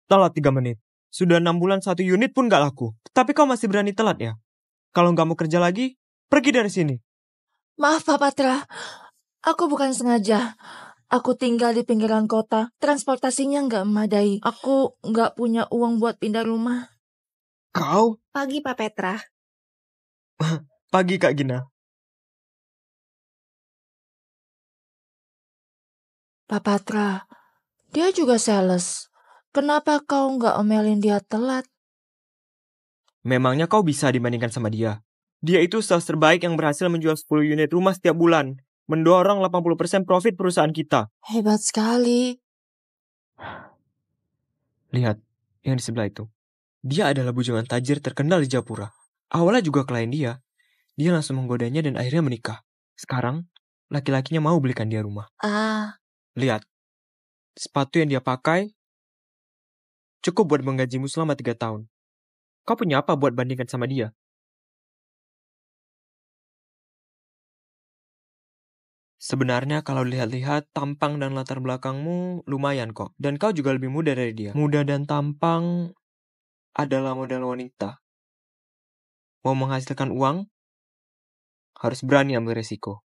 Telat 3 menit. Sudah 6 bulan 1 unit pun gak laku. Tapi kau masih berani telat ya? Kalau gak mau kerja lagi, pergi dari sini. Maaf Pak Patra, aku bukan sengaja. Aku tinggal di pinggiran kota, transportasinya nggak memadai. Aku nggak punya uang buat pindah rumah. Kau? Pagi Pak Petra. Pagi Kak Gina. Pak Patra, dia juga sales. Kenapa kau nggak omelin dia telat? Memangnya kau bisa dibandingkan sama dia? Dia itu sales terbaik yang berhasil menjual 10 unit rumah setiap bulan. Mendorong 80% profit perusahaan kita. Hebat sekali. Lihat, yang di sebelah itu. Dia adalah bujangan tajir terkenal di Japura. Awalnya juga klien dia. Dia langsung menggodanya dan akhirnya menikah. Sekarang, laki-lakinya mau belikan dia rumah. Lihat, sepatu yang dia pakai cukup buat menggajimu selama 3 tahun. Kau punya apa buat bandingkan sama dia? Sebenarnya kalau lihat-lihat, tampang dan latar belakangmu lumayan kok. Dan kau juga lebih muda dari dia. Muda dan tampang adalah model wanita. Mau menghasilkan uang, harus berani ambil resiko.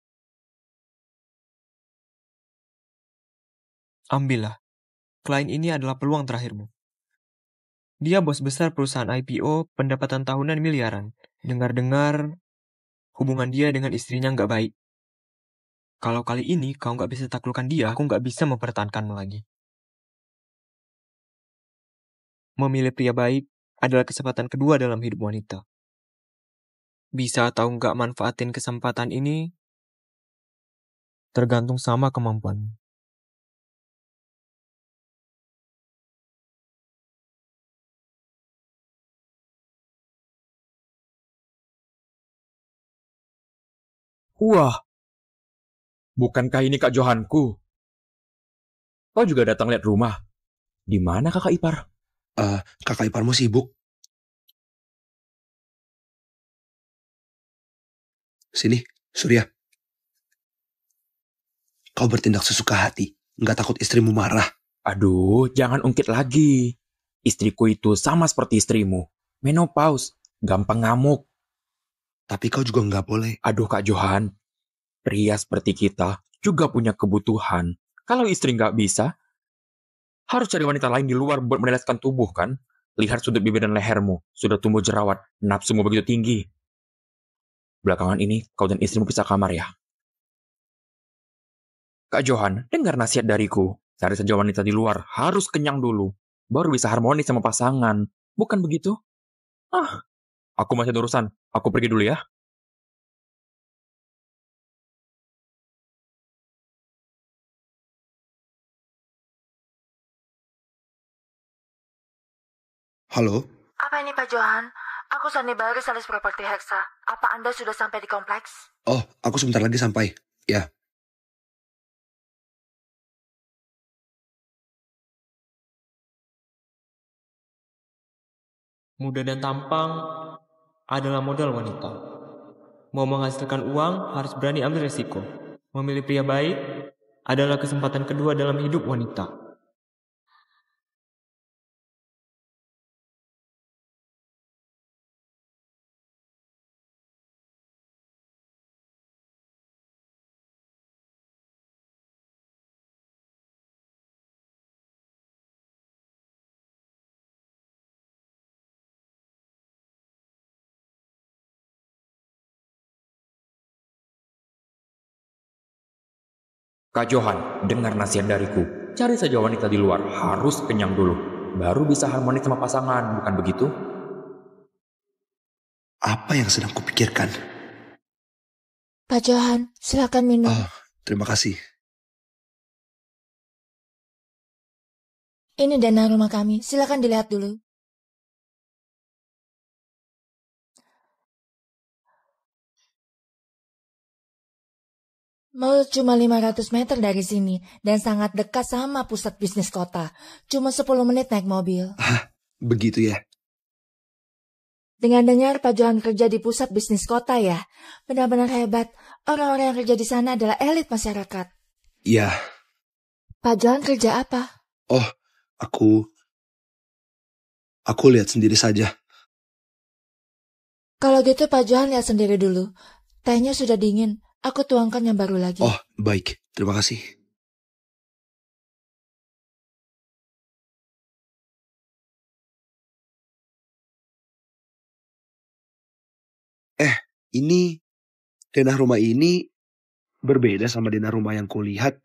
Ambillah. Klien ini adalah peluang terakhirmu. Dia bos besar perusahaan IPO, pendapatan tahunan miliaran. Dengar-dengar, hubungan dia dengan istrinya nggak baik. Kalau kali ini kau nggak bisa taklukkan dia, aku nggak bisa mempertahankanmu lagi. Memilih pria baik adalah kesempatan kedua dalam hidup wanita. Bisa atau nggak manfaatin kesempatan ini, tergantung sama kemampuan. Wah, bukankah ini Kak Johanku? Kau juga datang lihat rumah. Di mana kakak ipar? Kakak iparmu sibuk. Sini, Surya. Kau bertindak sesuka hati. Nggak takut istrimu marah. Aduh, jangan ungkit lagi. Istriku itu sama seperti istrimu. Menopause, gampang ngamuk. Tapi kau juga nggak boleh. Aduh Kak Johan, pria seperti kita juga punya kebutuhan. Kalau istri nggak bisa, harus cari wanita lain di luar buat meneleskan tubuh kan? Lihat sudut bibir dan lehermu, sudah tumbuh jerawat, nafsumu begitu tinggi. Belakangan ini, kau dan istrimu pisah kamar ya? Kak Johan, dengar nasihat dariku. Cari saja wanita di luar, harus kenyang dulu. Baru bisa harmonis sama pasangan. Bukan begitu? Aku masih ada urusan. Aku pergi dulu ya. Halo? Apa ini Pak Johan? Aku Sanibari Sales Properti Hexa. Apa Anda sudah sampai di kompleks? Oh, aku sebentar lagi sampai. Ya. Muda dan tampang adalah modal wanita. Mau menghasilkan uang, harus berani ambil resiko. Memilih pria baik adalah kesempatan kedua dalam hidup wanita. Kak Johan, dengar nasihat dariku. Cari saja wanita di luar, harus kenyang dulu. Baru bisa harmonis sama pasangan, bukan begitu? Apa yang sedang kupikirkan? Pak Johan, silakan minum. Terima kasih. Ini dana rumah kami, silakan dilihat dulu. Mall cuma 500 meter dari sini dan sangat dekat sama pusat bisnis kota. Cuma 10 menit naik mobil. Begitu ya? Dengar-dengar Pak Johan kerja di pusat bisnis kota ya? Benar-benar hebat. Orang-orang yang kerja di sana adalah elit masyarakat. Iya. Pak Johan kerja apa? Oh, aku Aku lihat sendiri saja. Kalau gitu Pak Johan lihat sendiri dulu. Tehnya sudah dingin. Aku tuangkan yang baru lagi. Oh, baik. Terima kasih. Ini denah rumah ini berbeda sama denah rumah yang kulihat.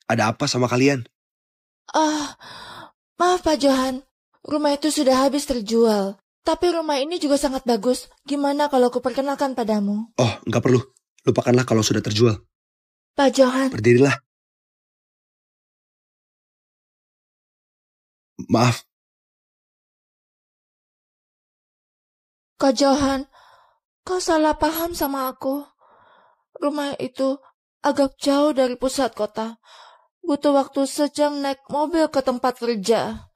Ada apa sama kalian? Maaf Pak Johan. Rumah itu sudah habis terjual. Tapi rumah ini juga sangat bagus. Gimana kalau aku perkenalkan padamu? Oh, nggak perlu. Lupakanlah kalau sudah terjual. Pak Johan. Berdirilah. Maaf, Kak Johan, kau salah paham sama aku. Rumah itu agak jauh dari pusat kota. Butuh waktu sejam naik mobil ke tempat kerja.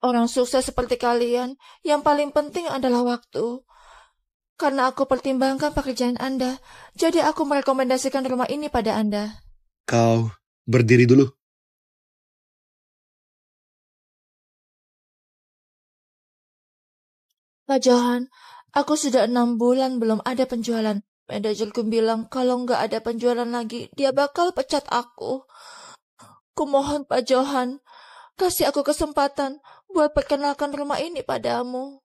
Orang sukses seperti kalian, yang paling penting adalah waktu. Karena aku pertimbangkan pekerjaan Anda, jadi aku merekomendasikan rumah ini pada Anda. kau berdiri dulu. Pak Johan, aku sudah 6 bulan belum ada penjualan. Manajerku bilang kalau nggak ada penjualan lagi, dia bakal pecat aku. Kumohon Pak Johan, kasih aku kesempatan buat perkenalkan rumah ini padamu.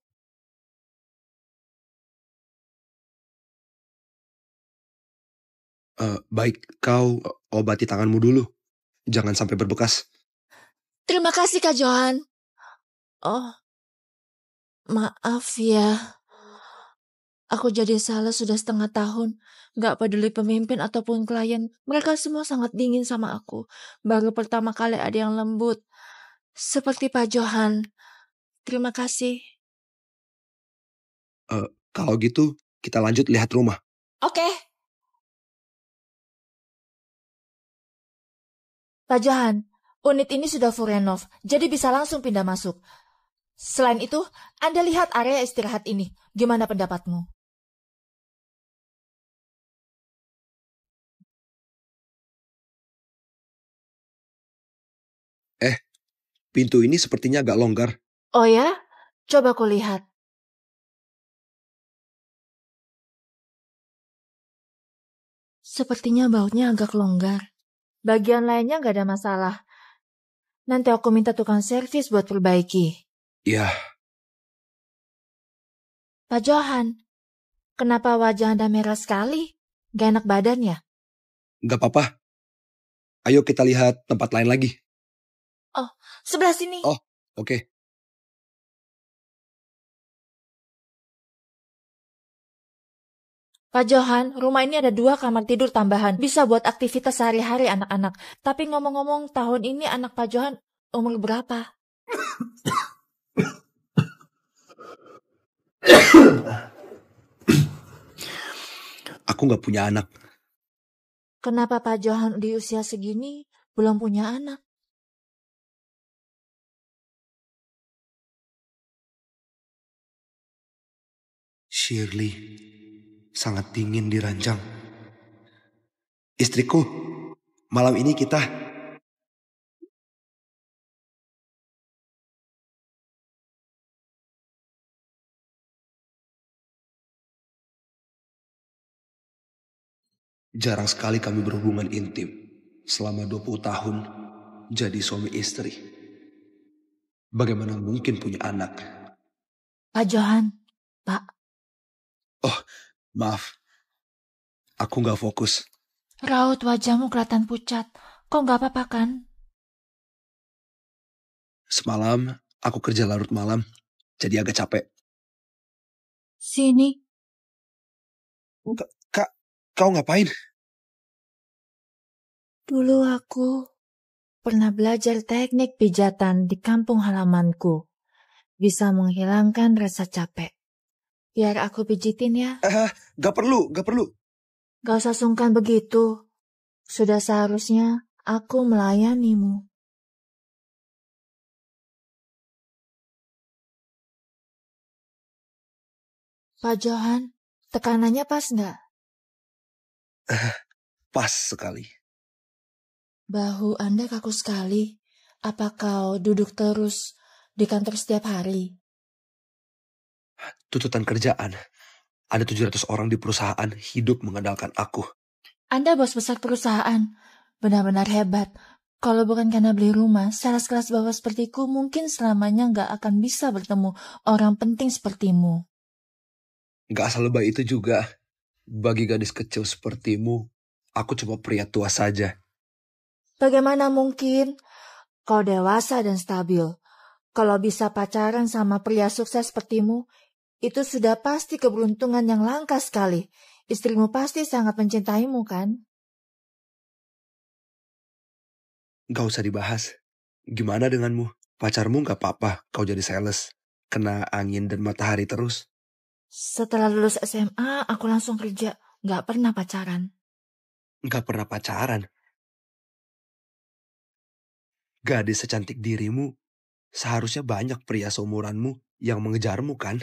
Baik, kau obati tanganmu dulu. Jangan sampai berbekas. Terima kasih Kak Johan. Oh, maaf ya. Aku jadi salah sudah setengah tahun. Gak peduli pemimpin ataupun klien. Mereka semua sangat dingin sama aku. Baru pertama kali ada yang lembut. Seperti Pak Johan. Terima kasih. Kalau gitu, kita lanjut lihat rumah. Oke. Pak Johan, unit ini sudah full renov. Jadi bisa langsung pindah masuk. Selain itu, Anda lihat area istirahat ini. Gimana pendapatmu? Pintu ini sepertinya agak longgar. Oh ya? Coba aku lihat. Sepertinya bautnya agak longgar. Bagian lainnya nggak ada masalah. Nanti aku minta tukang servis buat perbaiki. Ya, Pak Johan, kenapa wajah Anda merah sekali? Gak enak badan ya? nggak apa-apa. Ayo kita lihat tempat lain lagi. Sebelah sini. Oh. Oke. Pak Johan, rumah ini ada 2 kamar tidur tambahan. Bisa buat aktivitas sehari-hari anak-anak. Tapi ngomong-ngomong, tahun ini anak Pak Johan umur berapa? Aku nggak punya anak. Kenapa Pak Johan di usia segini belum punya anak? Shirley sangat dingin di ranjang. Istriku, malam ini kita... Jarang sekali kami berhubungan intim. Selama 20 tahun jadi suami istri. Bagaimana mungkin punya anak? Pak Johan, Pak. Maaf, aku nggak fokus. Raut wajahmu kelihatan pucat. Kok nggak apa-apa kan? Semalam aku kerja larut malam, jadi agak capek. Sini. Kau ngapain? Dulu aku pernah belajar teknik pijatan di kampung halamanku. Bisa menghilangkan rasa capek. Biar aku pijitin ya. Gak perlu. Gak usah sungkan begitu. Sudah seharusnya aku melayanimu. Pak Johan, tekanannya pas nggak? Pas sekali. Bahu Anda kaku sekali. Apa kau duduk terus di kantor setiap hari. Tuntutan kerjaan. Ada 700 orang di perusahaan hidup mengandalkan aku. Anda bos besar perusahaan. Benar-benar hebat. Kalau bukan karena beli rumah, sales kelas bawah sepertiku mungkin selamanya nggak akan bisa bertemu orang penting sepertimu. Gak asal lebay itu juga. Bagi gadis kecil sepertimu, aku cuma pria tua saja. Bagaimana mungkin? Kau dewasa dan stabil. Kalau bisa pacaran sama pria sukses sepertimu, itu sudah pasti keberuntungan yang langka sekali. Istrimu pasti sangat mencintaimu, kan? Gak usah dibahas. Gimana denganmu? Pacarmu gak apa-apa kau jadi sales. Kena angin dan matahari terus. Setelah lulus SMA, aku langsung kerja. Gak pernah pacaran. Gak pernah pacaran. Gadis secantik dirimu, seharusnya banyak pria seumuranmu yang mengejarmu kan?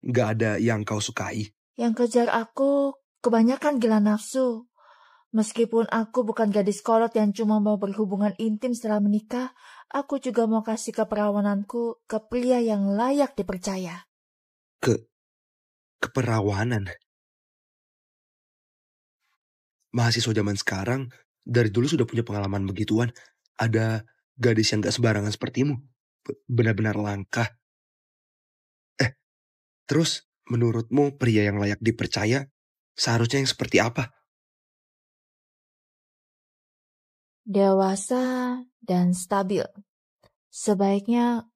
Gak ada yang kau sukai. Yang kejar aku kebanyakan gila nafsu. Meskipun aku bukan gadis kolot yang cuma mau berhubungan intim setelah menikah, aku juga mau kasih keperawananku ke pria yang layak dipercaya. Keperawanan. Mahasiswa zaman sekarang dari dulu sudah punya pengalaman begituan. Ada gadis yang gak sembarangan sepertimu. Benar-benar langka. Terus menurutmu pria yang layak dipercaya seharusnya yang seperti apa? Dewasa dan stabil. Sebaiknya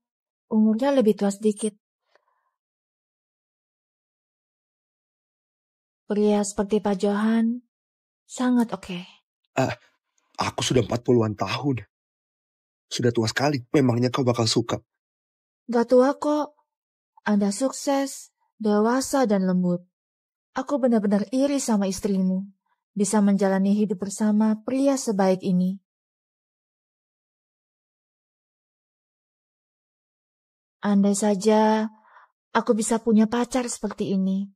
umurnya lebih tua sedikit. Pria seperti Pak Johan sangat oke. Aku sudah 40-an tahun. Sudah tua sekali. Memangnya kau bakal suka? Gak tua kok. Anda sukses, dewasa dan lembut. Aku benar-benar iri sama istrimu. Bisa menjalani hidup bersama pria sebaik ini. Andai saja aku bisa punya pacar seperti ini.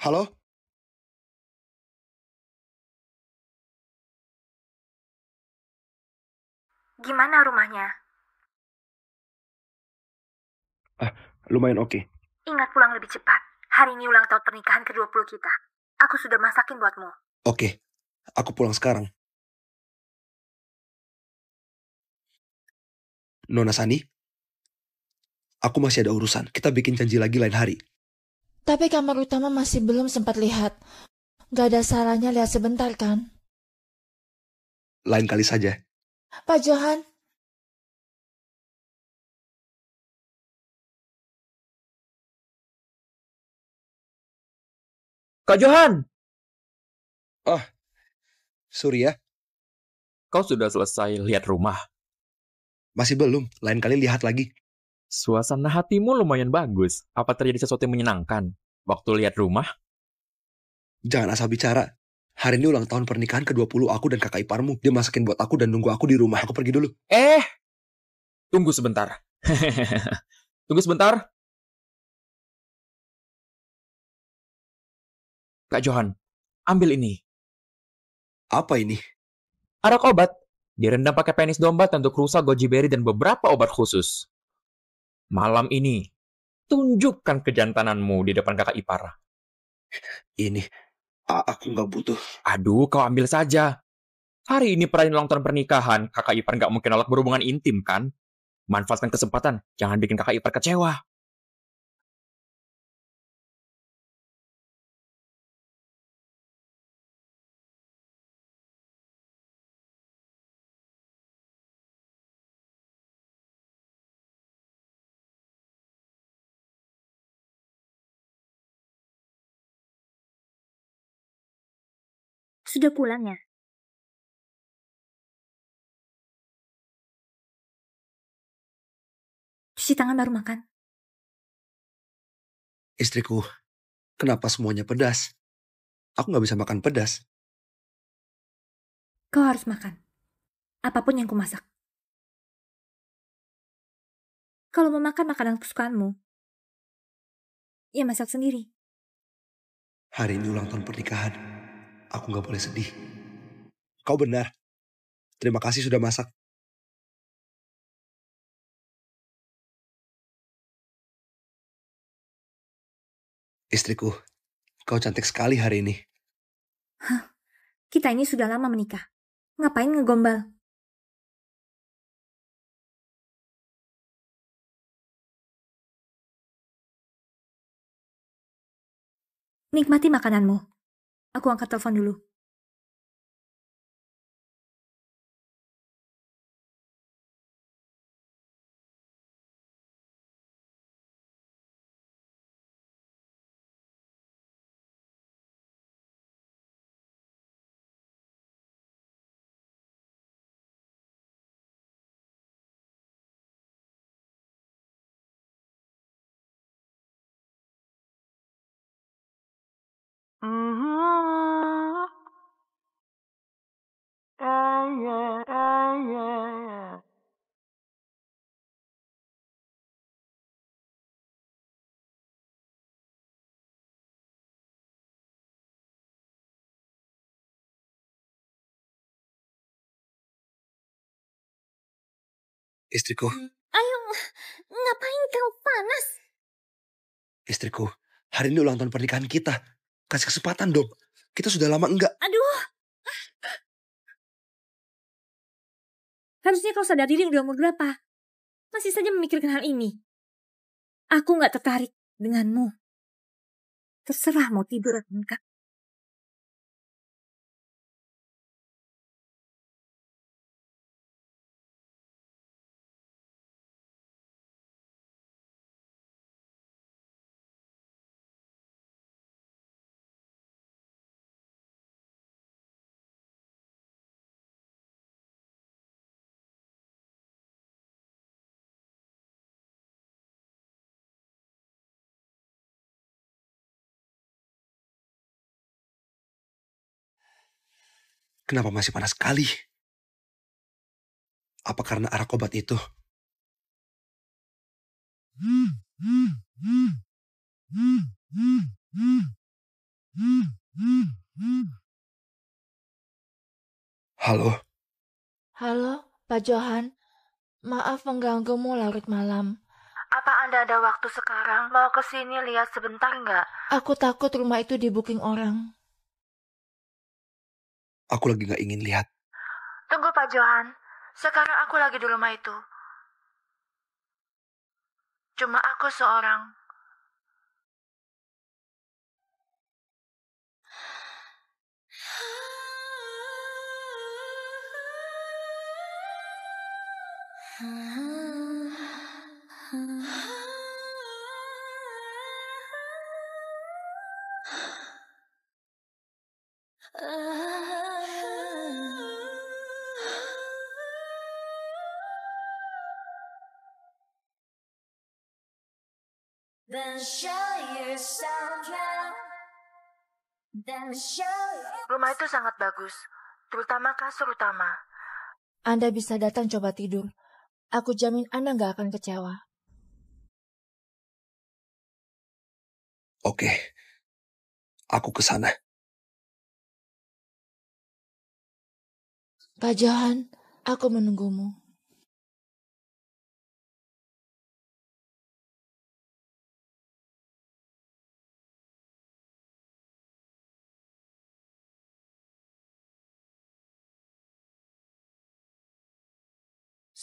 Halo? Gimana rumahnya? Lumayan oke. Ingat pulang lebih cepat. Hari ini ulang tahun pernikahan ke-20 kita. Aku sudah masakin buatmu. Oke, aku pulang sekarang. Nona Sani, aku masih ada urusan. Kita bikin janji lagi lain hari. Tapi kamar utama masih belum sempat lihat. Gak ada salahnya lihat sebentar kan? Lain kali saja. Pak Johan, Kak Johan, Surya, kau sudah selesai lihat rumah. masih belum. Lain kali lihat lagi. Suasana hatimu lumayan bagus. Apa terjadi sesuatu yang menyenangkan waktu lihat rumah? Jangan asal bicara. Hari ini ulang tahun pernikahan ke-20 aku dan kakak iparmu. Dia masakin buat aku dan nunggu aku di rumah. Aku pergi dulu. Tunggu sebentar. Tunggu sebentar. Kak Johan, ambil ini. Apa ini? Arak obat. Direndam pakai penis domba, tentu rusa, goji berry, dan beberapa obat khusus. Malam ini, tunjukkan kejantananmu di depan kakak ipar. Ini. Aku nggak butuh. Aduh, kau ambil saja. Hari ini perayaan ulang tahun pernikahan, kakak ipar nggak mungkin nolak berhubungan intim, kan? Manfaatkan kesempatan, jangan bikin kakak ipar kecewa. sudah pulang ya? Cuci tangan baru makan. Istriku, kenapa semuanya pedas? Aku nggak bisa makan pedas. Kau harus makan. Apapun yang kumasak. Kalau mau makan makanan kesukaanmu, ya masak sendiri. Hari ini ulang tahun pernikahan. Aku gak boleh sedih. Kau benar. Terima kasih sudah masak. Istriku, kau cantik sekali hari ini. Kita ini sudah lama menikah. Ngapain ngegombal? Nikmati makananmu. Aku angkat telepon dulu. Istriku, Ayo, ngapain kau panas? istriku, hari ini ulang tahun pernikahan kita. Kasih kesempatan dong. Kita sudah lama enggak. Aduh. Harusnya kau sadar diri udah umur berapa. Masih saja memikirkan hal ini. Aku gak tertarik denganmu. Terserah mau tidur atau enggak. Kenapa masih panas sekali? Apa karena arak obat itu? Halo, Halo, Pak Johan. Maaf mengganggumu larut malam. Apa Anda ada waktu sekarang? Mau ke sini lihat sebentar nggak? Aku takut rumah itu di-booking orang. aku lagi gak ingin lihat. Tunggu Pak Johan. Sekarang aku lagi di rumah itu. Cuma aku seorang. Rumah itu sangat bagus, terutama kasur utama. Anda bisa datang coba tidur. Aku jamin Anda nggak akan kecewa. Oke, aku ke sana. Pak Johan, aku menunggumu.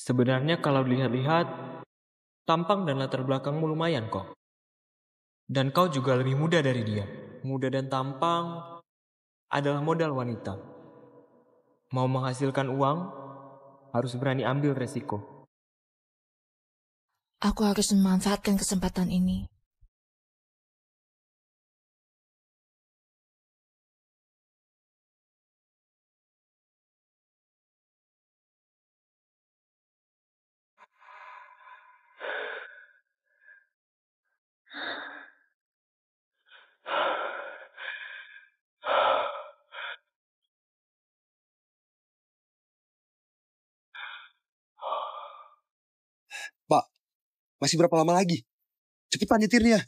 Sebenarnya kalau dilihat-lihat, tampang dan latar belakangmu lumayan kok. Dan kau juga lebih muda dari dia. Muda dan tampang adalah modal wanita. Mau menghasilkan uang, harus berani ambil resiko. Aku harus memanfaatkan kesempatan ini. Pak, masih berapa lama lagi? Cepetan nyetirnya.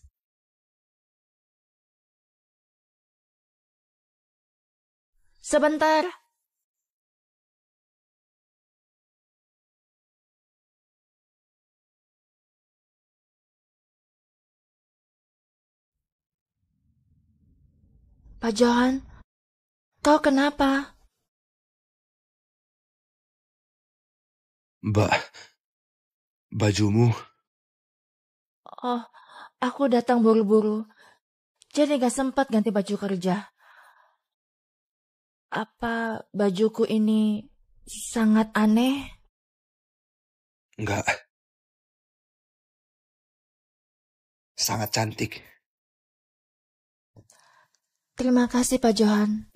Sebentar. Pak Johan, kau kenapa? Mbak, bajumu. Oh, aku datang buru-buru. Jadi gak sempat ganti baju kerja. Apa bajuku ini sangat aneh? Enggak. Sangat cantik. Terima kasih Pak Johan.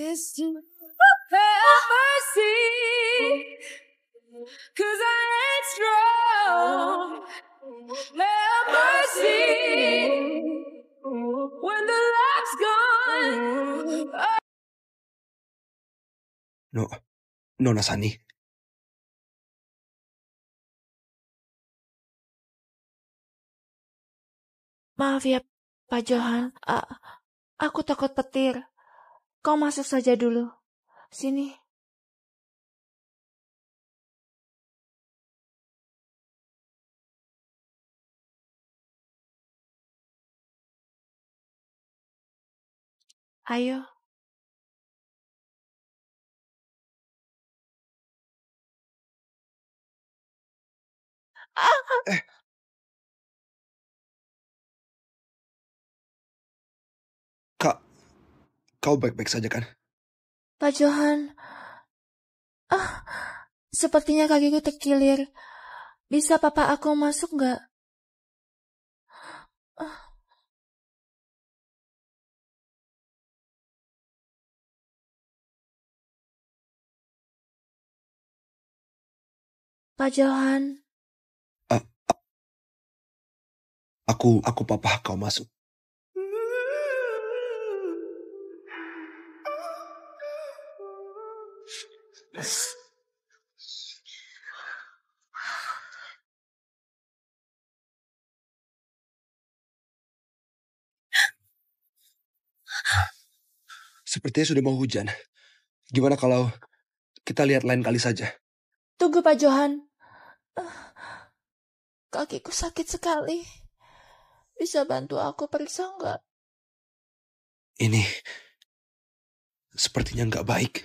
Nona Sani. Maaf ya Pak Johan, aku takut petir. Kau masuk saja dulu. Sini. Ayo. Kak, kau baik-baik saja kan? Pak Johan. Sepertinya kakiku terkilir. Bisa papa aku masuk nggak? Pak Johan. Aku papa kau masuk. Sepertinya sudah mau hujan. Gimana kalau kita lihat lain kali saja? Tunggu Pak Johan. Kakiku sakit sekali. Bisa bantu aku periksa nggak? Ini sepertinya nggak baik.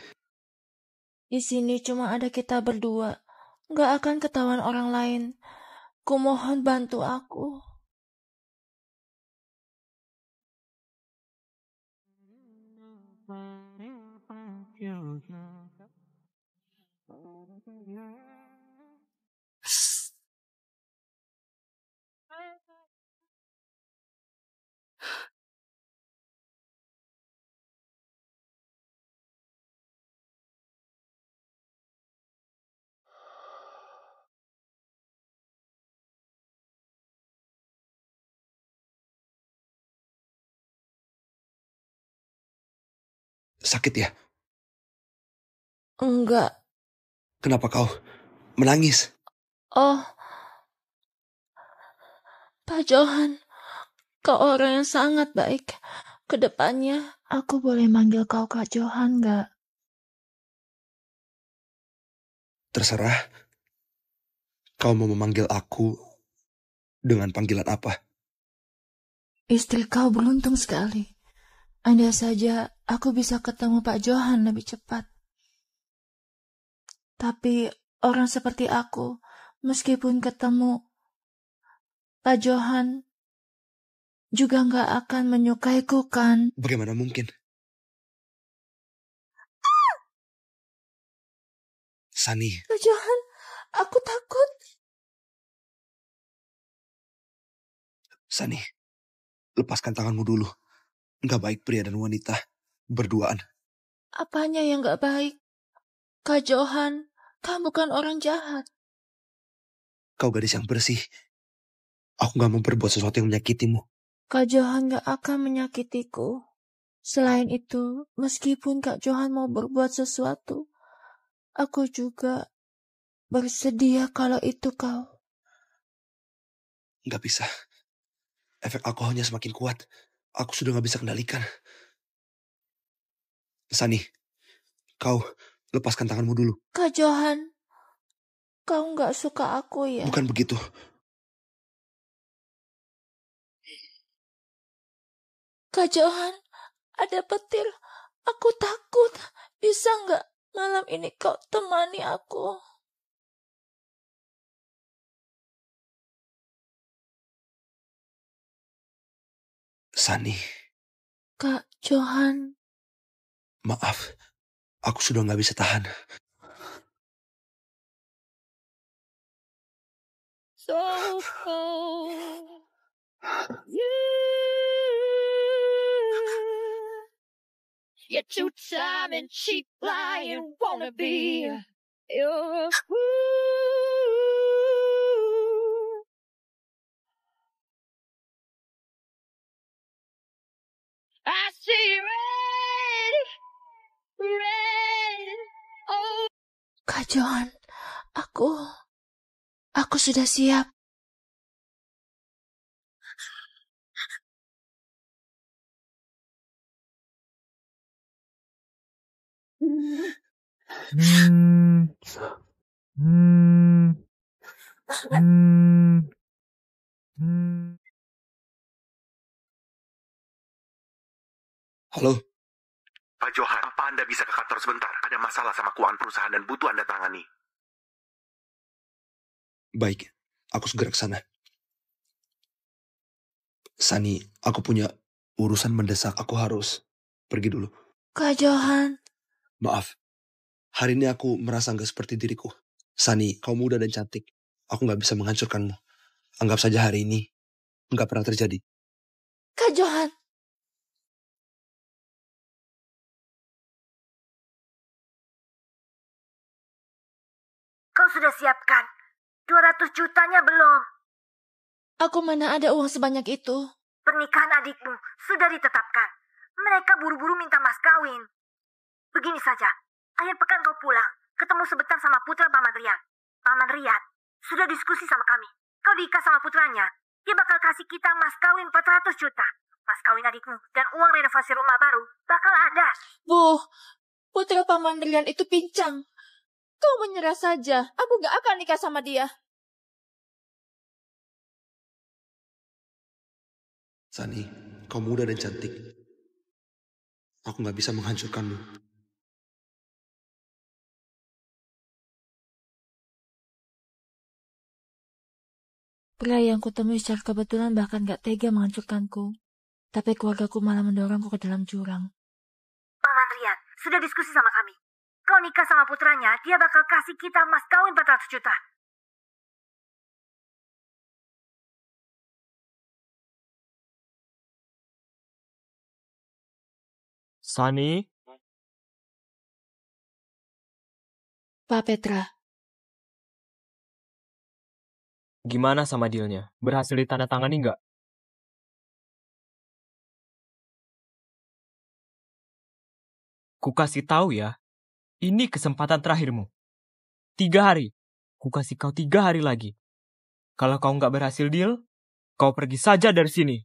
Di sini cuma ada kita berdua. Nggak akan ketahuan orang lain. Kumohon bantu aku. Sakit ya? Enggak. Kenapa kau menangis? Oh, Pak Johan, kau orang yang sangat baik. Kedepannya, aku boleh manggil kau Kak Johan nggak? Terserah. Kau mau memanggil aku dengan panggilan apa? Istri kau beruntung sekali. Andai saja aku bisa ketemu Pak Johan lebih cepat. Tapi orang seperti aku, meskipun ketemu Pak Johan, juga nggak akan menyukaiku kan? Bagaimana mungkin? Sani, Pak Johan, aku takut. Sani, lepaskan tanganmu dulu. Nggak baik pria dan wanita berduaan. Apanya yang nggak baik? Kak Johan, kamu bukan orang jahat. Kau gadis yang bersih. Aku nggak mau berbuat sesuatu yang menyakitimu. Kak Johan gak akan menyakitiku. Selain itu, meskipun Kak Johan mau berbuat sesuatu, aku juga bersedia kalau itu kau. Nggak bisa. Efek alkoholnya semakin kuat. Aku sudah nggak bisa kendalikan. Sani, Kau lepaskan tanganmu dulu. Kak Johan, kau nggak suka aku ya? Bukan begitu. Kak Johan, ada petir. Aku takut. Bisa nggak malam ini kau temani aku? Sani, Kak Johan, maaf. Aku sudah nggak bisa tahan. So cold. You're too time and cheap lying wanna be. You're a fool. I see red, red. Oh. Kak Johan, aku sudah siap. Halo, Pak Johan, apa Anda bisa ke kantor sebentar? Ada masalah sama keuangan perusahaan dan butuh Anda tangani. baik. Aku segera ke sana. Sani, aku punya urusan mendesak. Aku harus pergi dulu. Kak Johan, Maaf. Hari ini aku merasa nggak seperti diriku. Sani, kau muda dan cantik. Aku nggak bisa menghancurkanmu. Anggap saja hari ini nggak pernah terjadi. Kak Johan. Kau sudah siapkan 200 jutanya belum? Aku mana ada uang sebanyak itu. Pernikahan adikmu sudah ditetapkan. Mereka buru-buru minta mas kawin. Begini saja, akhir pekan kau pulang, ketemu sebentar sama putra Paman Rian. Paman Rian sudah diskusi sama kami. Kau diikat sama putranya, dia bakal kasih kita mas kawin 400 juta. Mas kawin adikmu dan uang renovasi rumah baru bakal ada. Bu, putra Paman Rian itu pincang. Kau menyerah saja. Aku gak akan nikah sama dia. Sani, kau muda dan cantik. Aku nggak bisa menghancurkanmu. Pria yang kutemui secara kebetulan bahkan gak tega menghancurkanku. Tapi keluargaku malah mendorongku ke dalam jurang. Paman Rian sudah diskusi sama kami. Kau nikah sama putranya, dia bakal kasih kita mas kawin 400 juta. Sani, Pak Petra, gimana sama dealnya? Berhasil ditandatangani nggak? Ku kasih tahu ya, ini kesempatan terakhirmu. 3 hari. Ku kasih kau 3 hari lagi. Kalau kau nggak berhasil deal, kau pergi saja dari sini.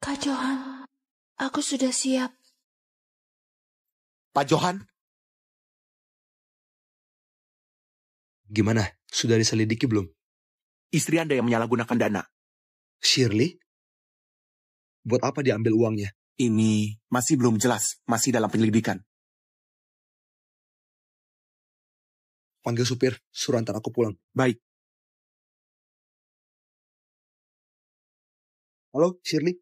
Kak Johan, aku sudah siap. Pak Johan, Gimana? Sudah diselidiki belum? istri Anda yang menyalahgunakan dana. Shirley? Buat apa diambil uangnya? Ini masih belum jelas, masih dalam penyelidikan. Panggil supir, suruh antar aku pulang. Baik. Halo, Shirley?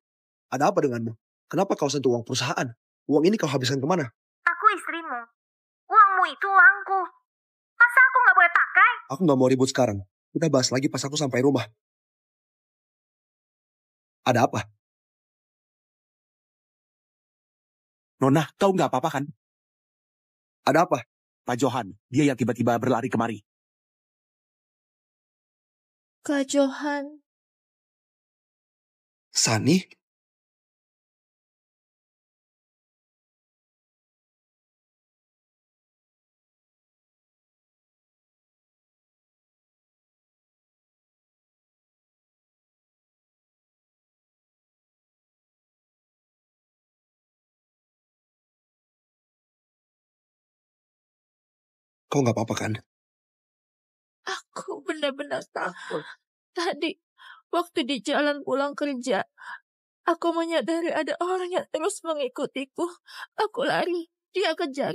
Ada apa denganmu? Kenapa kau sentuh uang perusahaan? Uang ini kau habiskan kemana? Aku istrimu. Uangmu itu uangku. Masa aku nggak boleh pakai? Aku nggak mau ribut sekarang. Kita bahas lagi pas aku sampai rumah. Ada apa? Nona, kau nggak apa-apa kan? Ada apa? Pak Johan, dia yang tiba-tiba berlari kemari. Kak Johan. Sani? Kau nggak apa-apa kan? Aku benar-benar takut. Tadi, waktu di jalan pulang kerja, aku menyadari ada orang yang terus mengikutiku. Aku lari, dia kejar.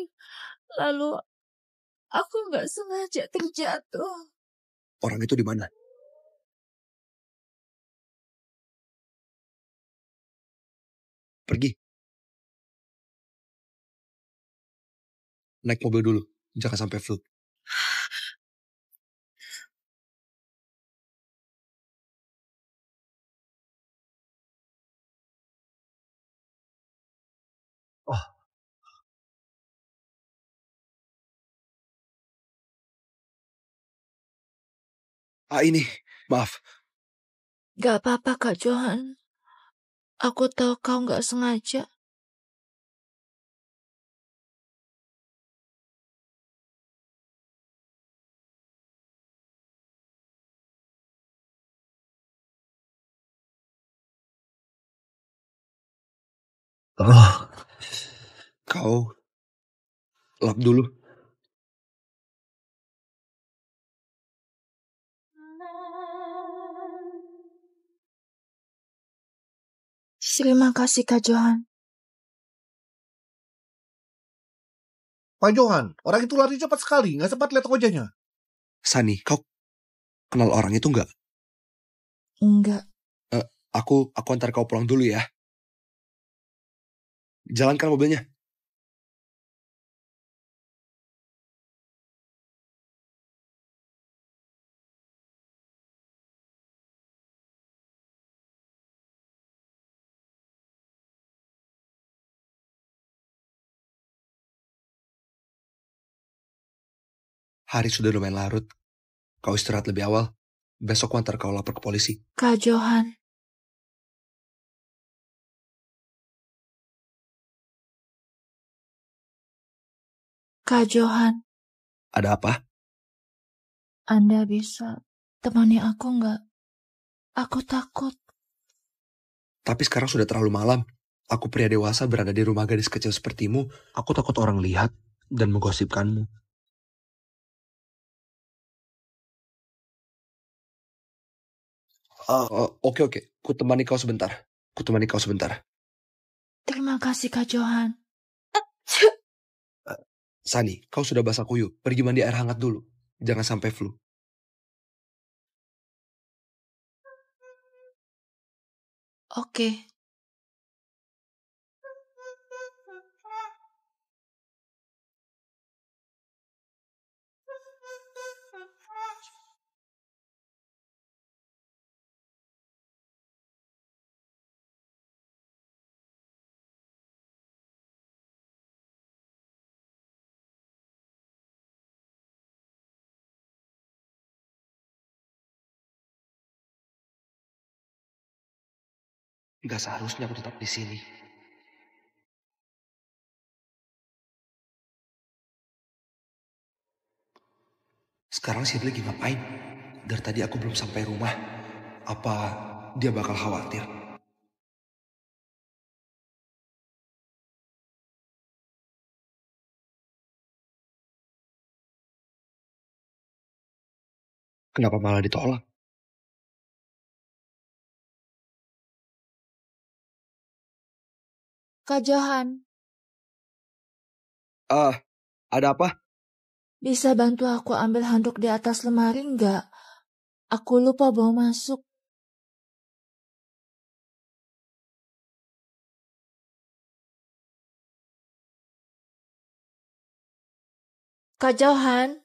Lalu, aku nggak sengaja terjatuh. Orang itu di mana? Pergi. Naik mobil dulu, jangan sampai flu. Oh, ini, maaf. Gak apa-apa, Kak Johan. Aku tahu kau nggak sengaja. Oh, kau lap dulu. Terima kasih, Kak Johan. Pak Johan, orang itu lari cepat sekali, nggak sempat lihat wajahnya. Sani, kau kenal orang itu nggak? Enggak. Aku antar kau pulang dulu ya. Jalankan mobilnya. Hari sudah lumayan larut. Kau istirahat lebih awal. Besok antar kau lapor ke polisi. Kak Johan. Kak Johan. Ada apa? Anda bisa temani aku nggak? Aku takut. Tapi sekarang sudah terlalu malam. Aku pria dewasa berada di rumah gadis kecil sepertimu. Aku takut orang lihat dan menggosipkanmu. Oke. Ku temani kau sebentar. Terima kasih, Kak Johan. Sani, kau sudah basah kuyup. Pergi mandi air hangat dulu. Jangan sampai flu. Oke. Gak seharusnya aku tetap di sini. Sekarang si lagi ngapain? Dari tadi aku belum sampai rumah. Apa dia bakal khawatir? Kenapa malah ditolak? Kak Johan, Ada apa? bisa bantu aku ambil handuk di atas lemari nggak? Aku lupa bawa masuk. Kak Johan,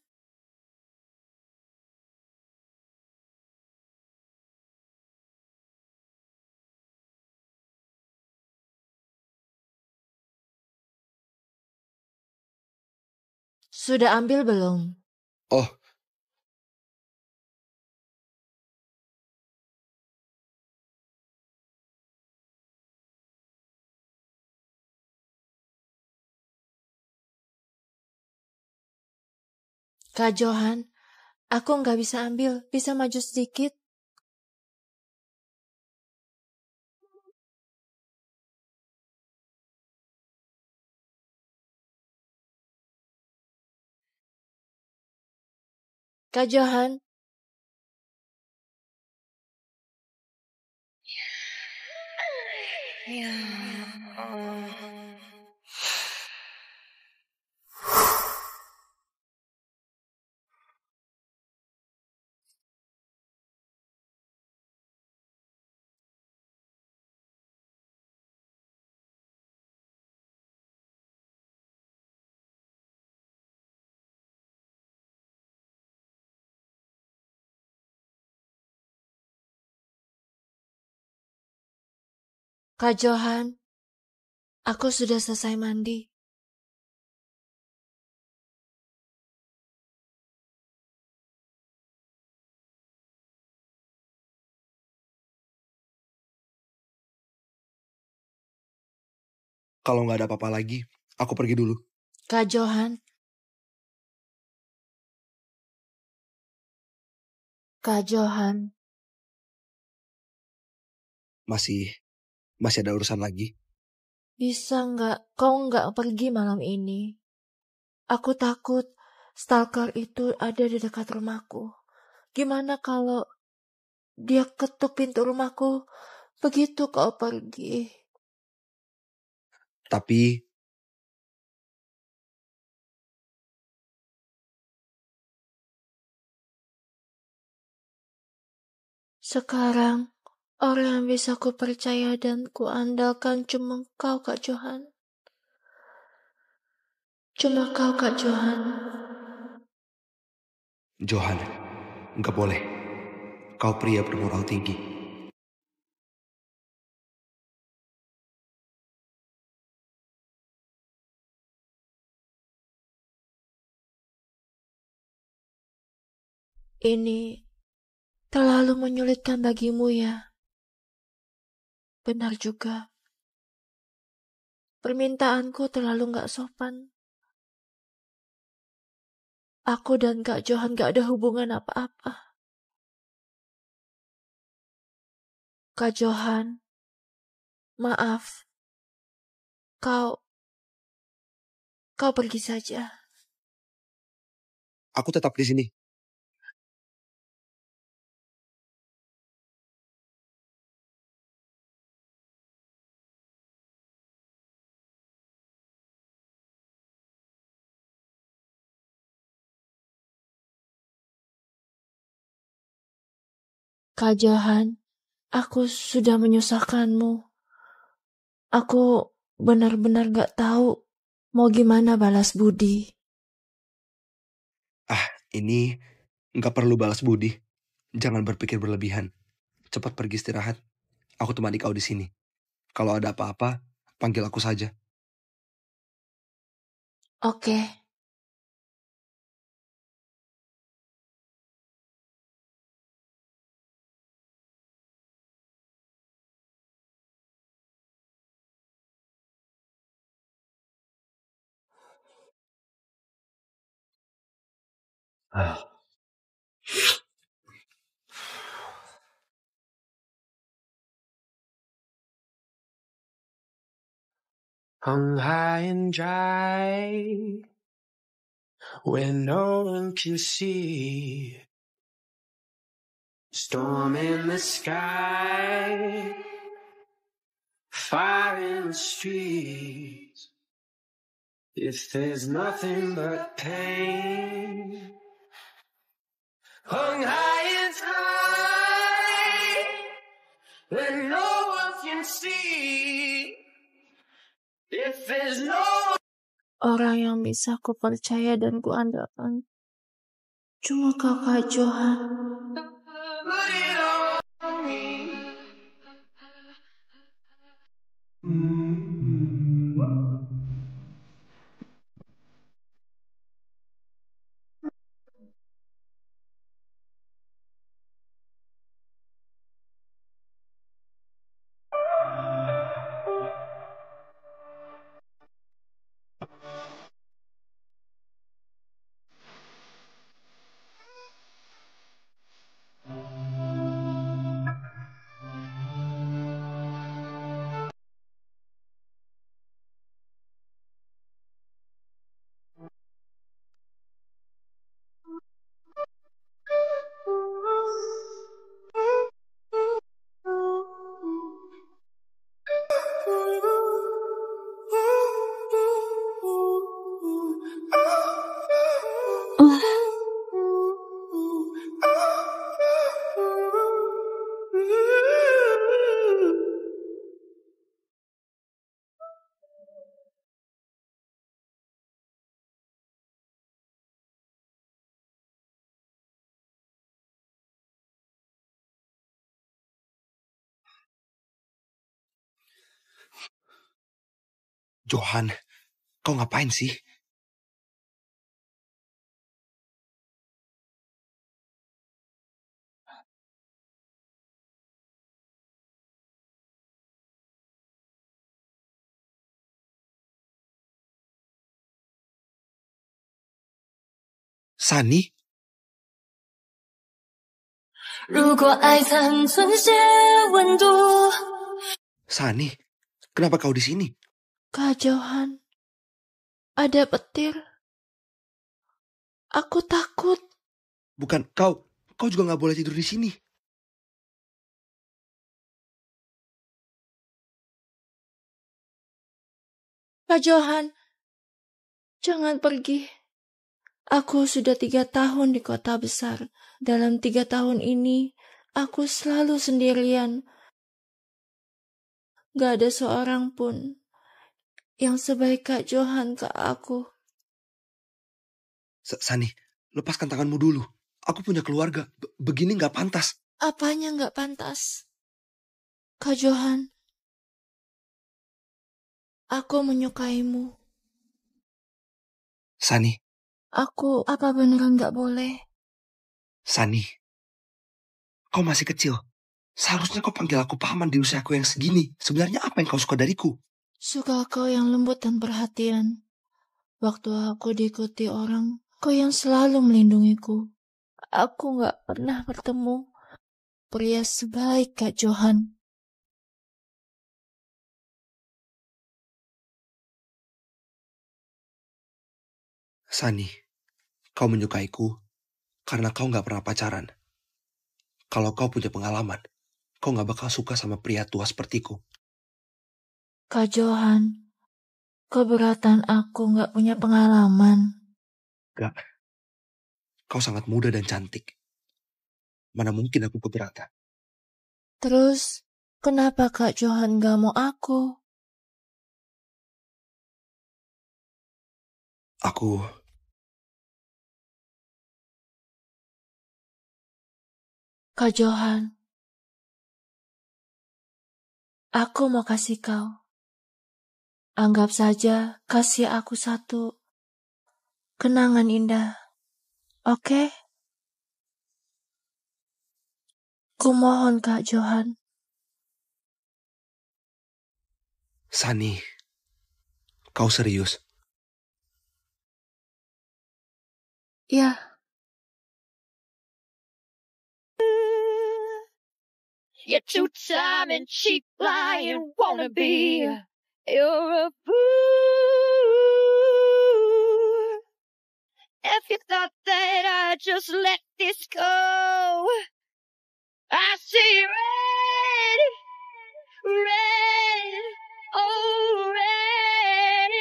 Sudah ambil belum? Oh, Kak Johan, aku nggak bisa ambil. Bisa maju sedikit? Kak Johan, Kak Johan, aku sudah selesai mandi. kalau nggak ada apa-apa lagi, aku pergi dulu. Kak Johan, Kak Johan, Masih ada urusan lagi. bisa nggak kau nggak pergi malam ini? Aku takut stalker itu ada di dekat rumahku. Gimana kalau dia ketuk pintu rumahku begitu kau pergi? Tapi Sekarang, orang yang bisa ku percaya dan ku andalkan cuma kau, Kak Johan. Cuma kau, Kak Johan. Johan, nggak boleh. Kau pria bermoral tinggi. Ini terlalu menyulitkan bagimu ya. Benar juga. Permintaanku terlalu gak sopan. Aku dan Kak Johan gak ada hubungan apa-apa. Kak Johan, maaf. Kau pergi saja. Aku tetap di sini. Kak Johan, aku sudah menyusahkanmu. Aku benar-benar gak tahu mau gimana balas budi. Ini nggak perlu balas budi. Jangan berpikir berlebihan. Cepat pergi istirahat. Aku temani kau di sini. Kalau ada apa-apa, panggil aku saja. Oke. Hung high and dry, where no one can see. Storm in the sky, fire in the streets. If there's nothing but pain, hung high and high, where no one can see. If there's no Orang yang bisa ku percaya dan ku andalkan cuma kau, Kak Johan. put it on me. Johan, kau ngapain sih? Sani? 如果爱残存些温度。 Sani, kenapa kau di sini? Kak Johan, ada petir. Aku takut. Bukan, kau juga nggak boleh tidur di sini. Kak Johan, jangan pergi. Aku sudah 3 tahun di kota besar. Dalam 3 tahun ini, aku selalu sendirian. Gak ada seorang pun yang sebaik Kak Johan ke aku. Sani, lepaskan tanganmu dulu. Aku punya keluarga. Begini nggak pantas. Apanya gak pantas? Kak Johan, aku menyukaimu. Sani. Aku apa beneran gak boleh? Sani, kau masih kecil. Seharusnya kau panggil aku paman di usiaku yang segini. Sebenarnya apa yang kau suka dariku? Suka kau yang lembut dan perhatian. Waktu aku diikuti orang, kau yang selalu melindungiku. Aku gak pernah bertemu pria sebaik Kak Johan. Sani, kau menyukaiku karena kau gak pernah pacaran. Kalau kau punya pengalaman, kau gak bakal suka sama pria tua sepertiku. Kak Johan, keberatan aku gak punya pengalaman. Gak. Kau sangat muda dan cantik. Mana mungkin aku keberatan. Terus, kenapa Kak Johan gak mau aku? Kak Johan, aku mau kasih kau. Anggap saja kasih aku satu kenangan indah. Oke? Kumohon Kak Johan. Sani, kau serius? Ya. You're two-time and cheap lying wannabe. You're a fool. If you thought that I'd just let this go, I see red, red, oh red.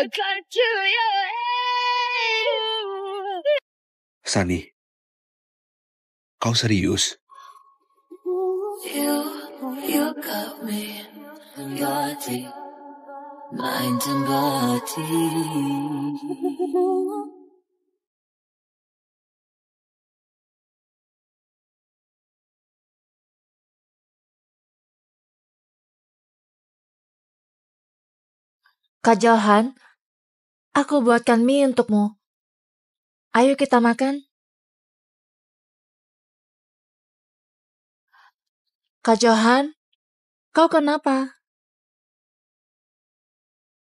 A gun to your head. Sani, kau serius? You got me, body, mind and body. Kak Johan, aku buatkan mie untukmu. Ayo kita makan. Kak Johan, kau kenapa?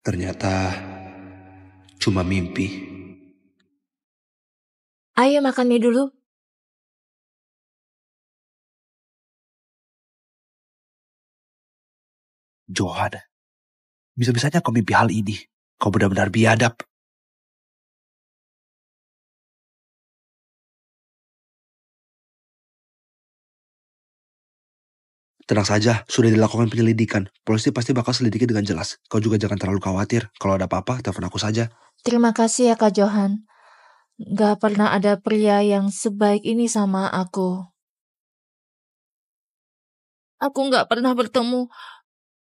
Ternyata cuma mimpi. Ayo makan mie dulu. Johan, bisa-bisanya kau mimpi hal ini. Kau benar-benar biadab. Tenang saja, sudah dilakukan penyelidikan. Polisi pasti bakal selidiki dengan jelas. Kau juga jangan terlalu khawatir. Kalau ada apa-apa, telepon aku saja. Terima kasih ya Kak Johan. Gak pernah ada pria yang sebaik ini sama aku. Aku gak pernah bertemu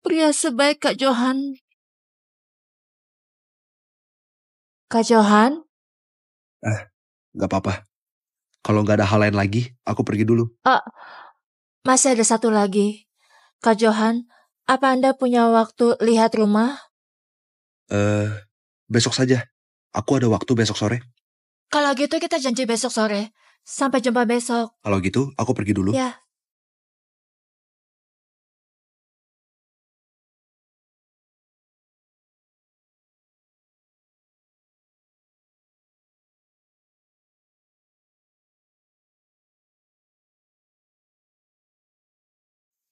pria sebaik Kak Johan. Kak Johan? Gak apa-apa. Kalau gak ada hal lain lagi, aku pergi dulu. Masih ada satu lagi. Kak Johan, Apa Anda punya waktu lihat rumah? Besok saja. Aku ada waktu besok sore. Kalau gitu kita janji besok sore. Sampai jumpa besok. Kalau gitu, aku pergi dulu. Ya.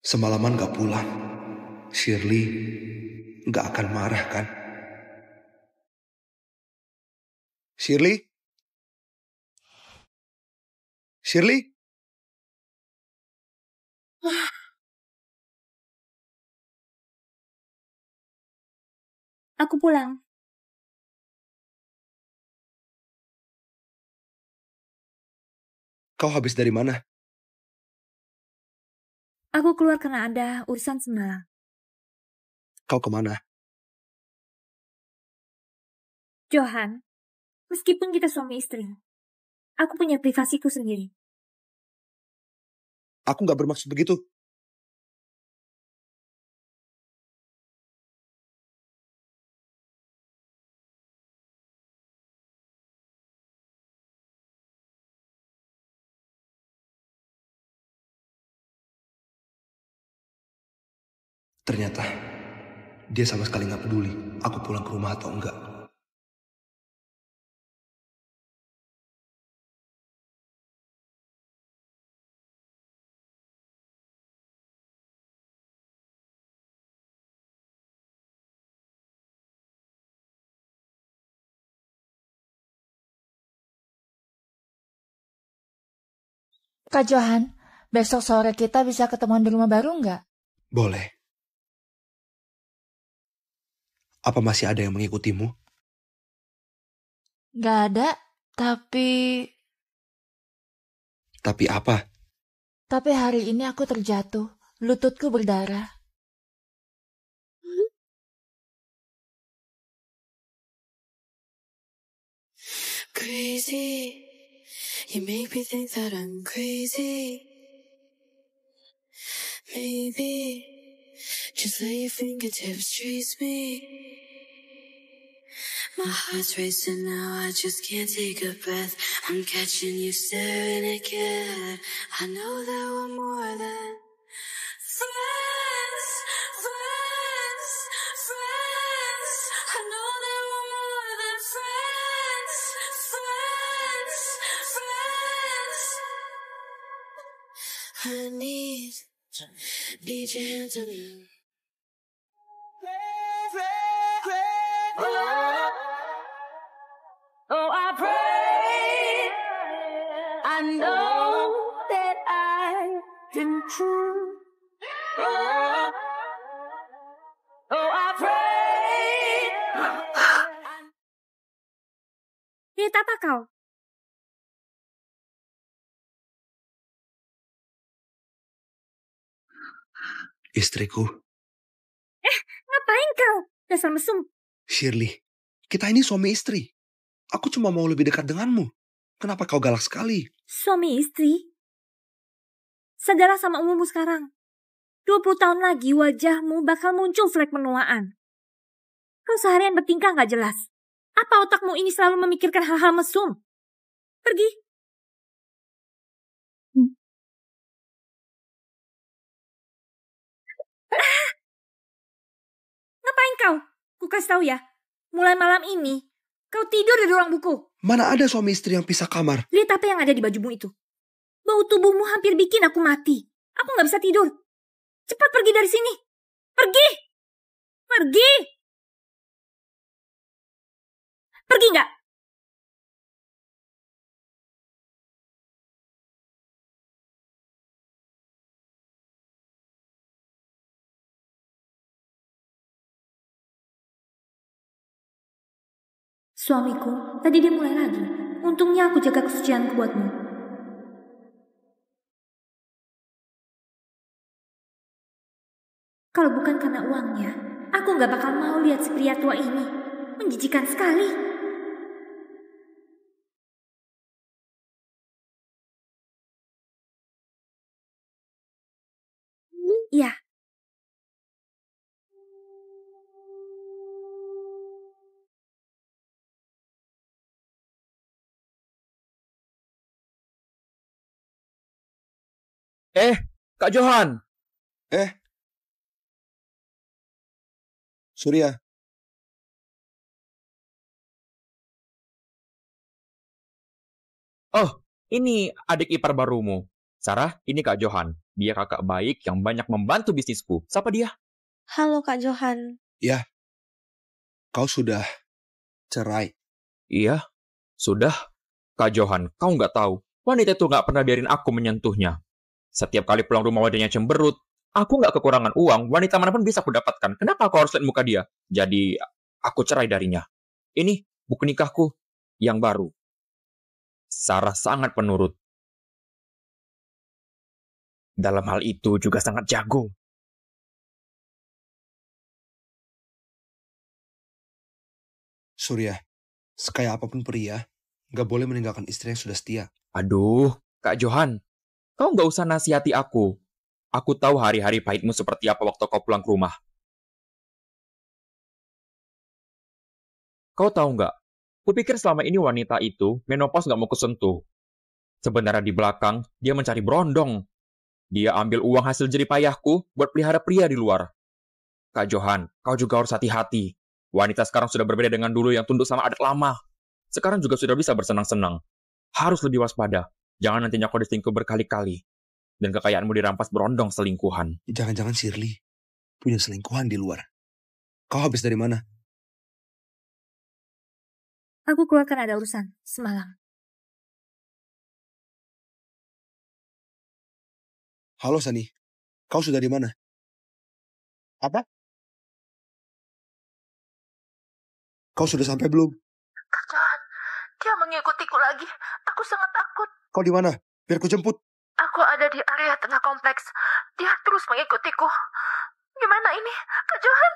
Semalaman gak pulang. Shirley gak akan marah kan? Shirley? Shirley? Aku pulang. Kau habis dari mana? Aku keluar karena ada urusan semalam. Kau kemana? Johan, meskipun kita suami istri, aku punya privasiku sendiri. Aku gak bermaksud begitu. Ternyata dia sama sekali gak peduli aku pulang ke rumah atau enggak. Kak Johan, besok sore kita bisa ketemuan di rumah baru nggak? Boleh. Apa masih ada yang mengikutimu? Nggak ada, tapi... Tapi apa? Tapi hari ini aku terjatuh, lututku berdarah. Crazy, you make me think that I'm crazy. Maybe just let your fingertips trace me. My heart's racing now, I just can't take a breath. I'm catching you staring again. I know that we're more than friends, friends, friends. I know that we're more than friends, friends, friends. I need your hand to me. Oh, I pray. I know that I can true. Oh, I pray. Lihat apa kau? Istriku. Ngapain kau? Dasar mesum. Shirley, kita ini suami istri. Aku cuma mau lebih dekat denganmu. Kenapa kau galak sekali? Suami istri? Sadarlah sama umurmu sekarang. 20 tahun lagi wajahmu bakal muncul flek penuaan. Kau seharian bertingkah gak jelas. Apa otakmu ini selalu memikirkan hal-hal mesum? Pergi. Ngapain kau? Ku kasih tahu ya. Mulai malam ini, kau tidur di ruang buku. Mana ada suami istri yang pisah kamar? Lihat apa yang ada di bajumu itu. Bau tubuhmu hampir bikin aku mati. Aku gak bisa tidur. Cepat pergi dari sini. Pergi. Pergi. Pergi gak? Suamiku, tadi dia mulai lagi. Untungnya aku jaga kesucianku buatmu. Kalau bukan karena uangnya, aku gak bakal mau lihat si pria tua ini. Menjijikan sekali. Iya. Kak Johan. Surya. Oh, ini adik ipar barumu. Sarah, ini Kak Johan. Dia kakak baik yang banyak membantu bisnisku. Siapa dia? Halo Kak Johan. Ya, kau sudah cerai. Iya, sudah. Kak Johan, kau nggak tahu. Wanita itu nggak pernah biarin aku menyentuhnya. Setiap kali pulang rumah wajahnya cemberut. Aku nggak kekurangan uang, wanita manapun bisa aku dapatkan. Kenapa aku harus lihat muka dia? Jadi, aku cerai darinya. Ini buku nikahku yang baru. Sarah sangat penurut. Dalam hal itu juga sangat jago. Surya, sekaya apapun pria, nggak boleh meninggalkan istri yang sudah setia. Aduh, Kak Johan, kau nggak usah nasihati aku. Aku tahu hari-hari pahitmu seperti apa waktu kau pulang ke rumah. Kau tahu nggak? Kupikir selama ini wanita itu menopause nggak mau kusentuh. Sebenarnya di belakang, dia mencari berondong. Dia ambil uang hasil jerih payahku buat pelihara pria di luar. Kak Johan, kau juga harus hati-hati. Wanita sekarang sudah berbeda dengan dulu yang tunduk sama adat lama. Sekarang juga sudah bisa bersenang-senang. Harus lebih waspada. Jangan nantinya kau diselingkuh berkali-kali. Dan kekayaanmu dirampas berondong selingkuhan. Jangan-jangan Shirley punya selingkuhan di luar. Kau habis dari mana? Aku keluar karena ada urusan semalam. Halo Sani, kau sudah di mana? Apa? Kau sudah sampai belum? Kak Johan, dia mengikutiku lagi. Aku sangat takut. Kau di mana? Biar ku jemput. Aku ada di area tengah kompleks. Dia terus mengikutiku. Gimana ini, Kak Johan?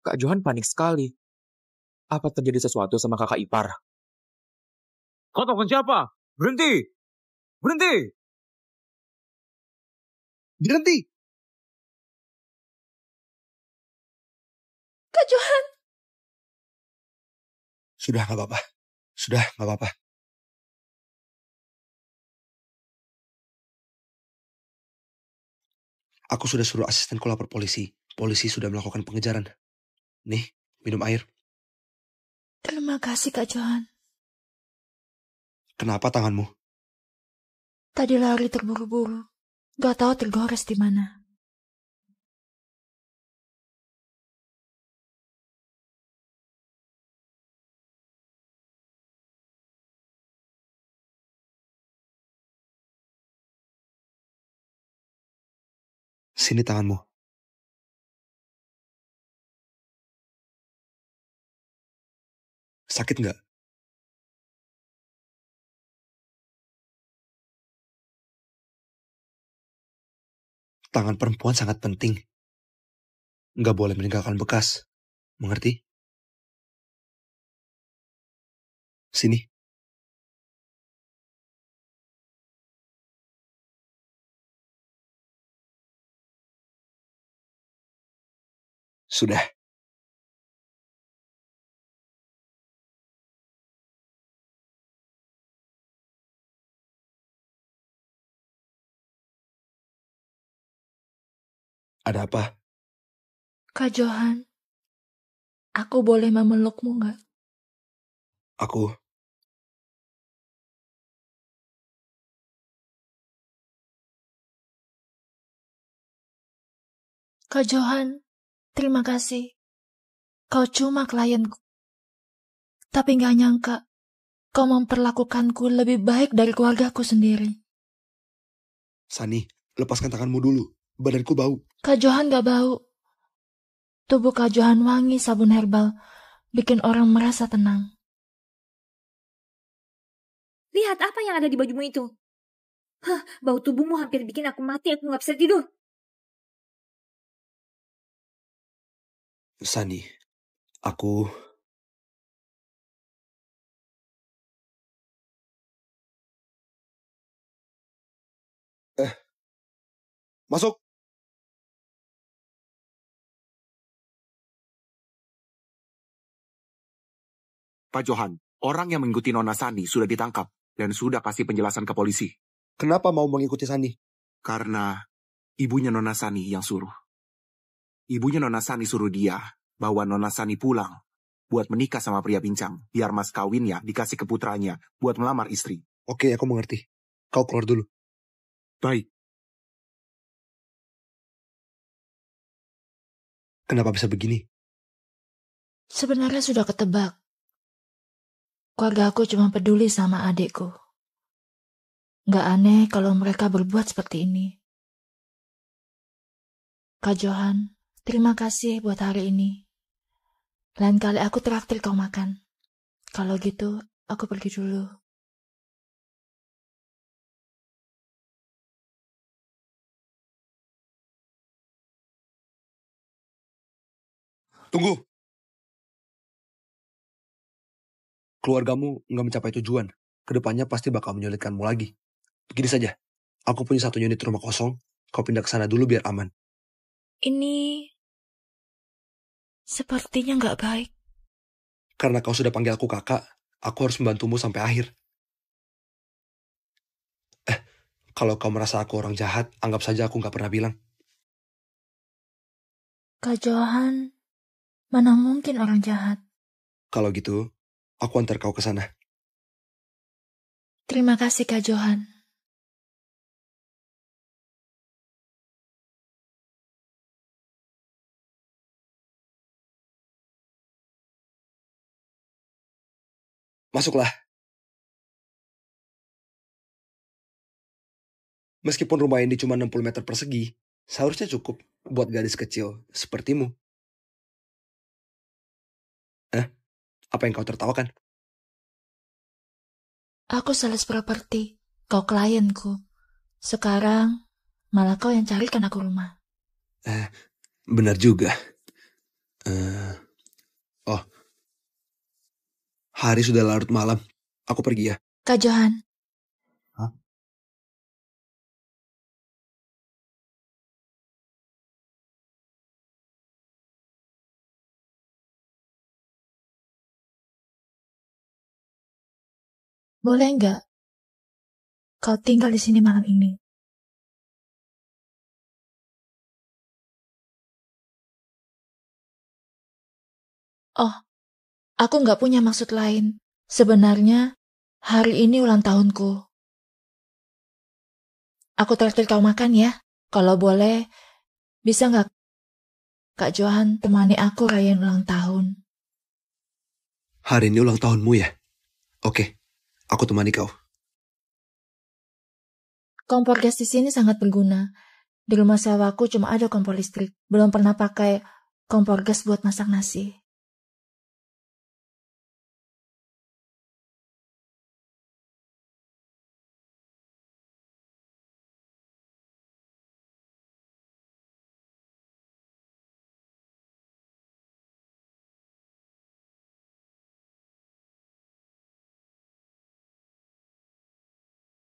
Kak Johan panik sekali. Apa terjadi sesuatu sama kakak ipar? Kau telepon siapa? Berhenti! Berhenti! Berhenti! Kak Johan! Sudah, nggak apa-apa. Sudah, nggak apa-apa. Aku sudah suruh asistenku lapor polisi. Polisi sudah melakukan pengejaran. Nih, minum air. Terima kasih, Kak Johan. Kenapa tanganmu? Tadi lari terburu-buru. Gak tahu tergores di mana. Sini tanganmu. Sakit nggak? Tangan perempuan sangat penting. Nggak boleh meninggalkan bekas. Mengerti? Sini. Sudah. Ada apa? Kak Johan, aku boleh memelukmu nggak? Aku... Kak Johan, terima kasih. Kau cuma klienku. Tapi gak nyangka, kau memperlakukanku lebih baik dari keluargaku sendiri. Sani, lepaskan tanganmu dulu. Badanku bau. Kak Johan gak bau. Tubuh Kak Johan wangi sabun herbal, bikin orang merasa tenang. Lihat apa yang ada di bajumu itu. Hah, bau tubuhmu hampir bikin aku mati, aku gak bisa tidur. Sani, aku... Masuk. Pak Johan, orang yang mengikuti Nona Sani sudah ditangkap. dan sudah kasih penjelasan ke polisi. Kenapa mau mengikuti Sani? Karena ibunya Nona Sani yang suruh. Ibunya Nona Sani suruh dia bawa Nona Sani pulang buat menikah sama pria pincang, biar mas kawinnya dikasih ke putranya buat melamar istri. Oke, aku mengerti. Kau keluar dulu. Baik. Kenapa bisa begini? Sebenarnya sudah ketebak. Keluarga aku cuma peduli sama adikku. Nggak aneh kalau mereka berbuat seperti ini. Kak Johan, terima kasih buat hari ini. Lain kali aku traktir kau makan. Kalau gitu, aku pergi dulu. Tunggu. Keluargamu nggak mencapai tujuan. Kedepannya pasti bakal menyulitkanmu lagi. Begini saja. Aku punya 1 unit rumah kosong. Kau pindah ke sana dulu biar aman. Ini sepertinya nggak baik. Karena kau sudah panggil aku kakak, aku harus membantumu sampai akhir. Kalau kau merasa aku orang jahat, anggap saja aku nggak pernah bilang. Kak Johan, mana mungkin orang jahat? Kalau gitu, aku antar kau ke sana. Terima kasih Kak Johan. Masuklah. Meskipun rumah ini cuma 60 meter persegi, seharusnya cukup buat gadis kecil sepertimu. Apa yang kau tertawakan? Aku sales properti, kau klienku. Sekarang, malah kau yang carikan aku rumah. Benar juga. Hari sudah larut malam. Aku pergi ya. Kak Johan. Hah? Boleh nggak kau tinggal di sini malam ini? Oh, aku nggak punya maksud lain. Sebenarnya, hari ini ulang tahunku. Aku traktir kau makan ya. Kalau boleh, bisa nggak Kak Johan temani aku rayain ulang tahun? Hari ini ulang tahunmu ya? Oke, aku temani kau. Kompor gas di sini sangat berguna. Di rumah sewaku cuma ada kompor listrik. Belum pernah pakai kompor gas buat masak nasi.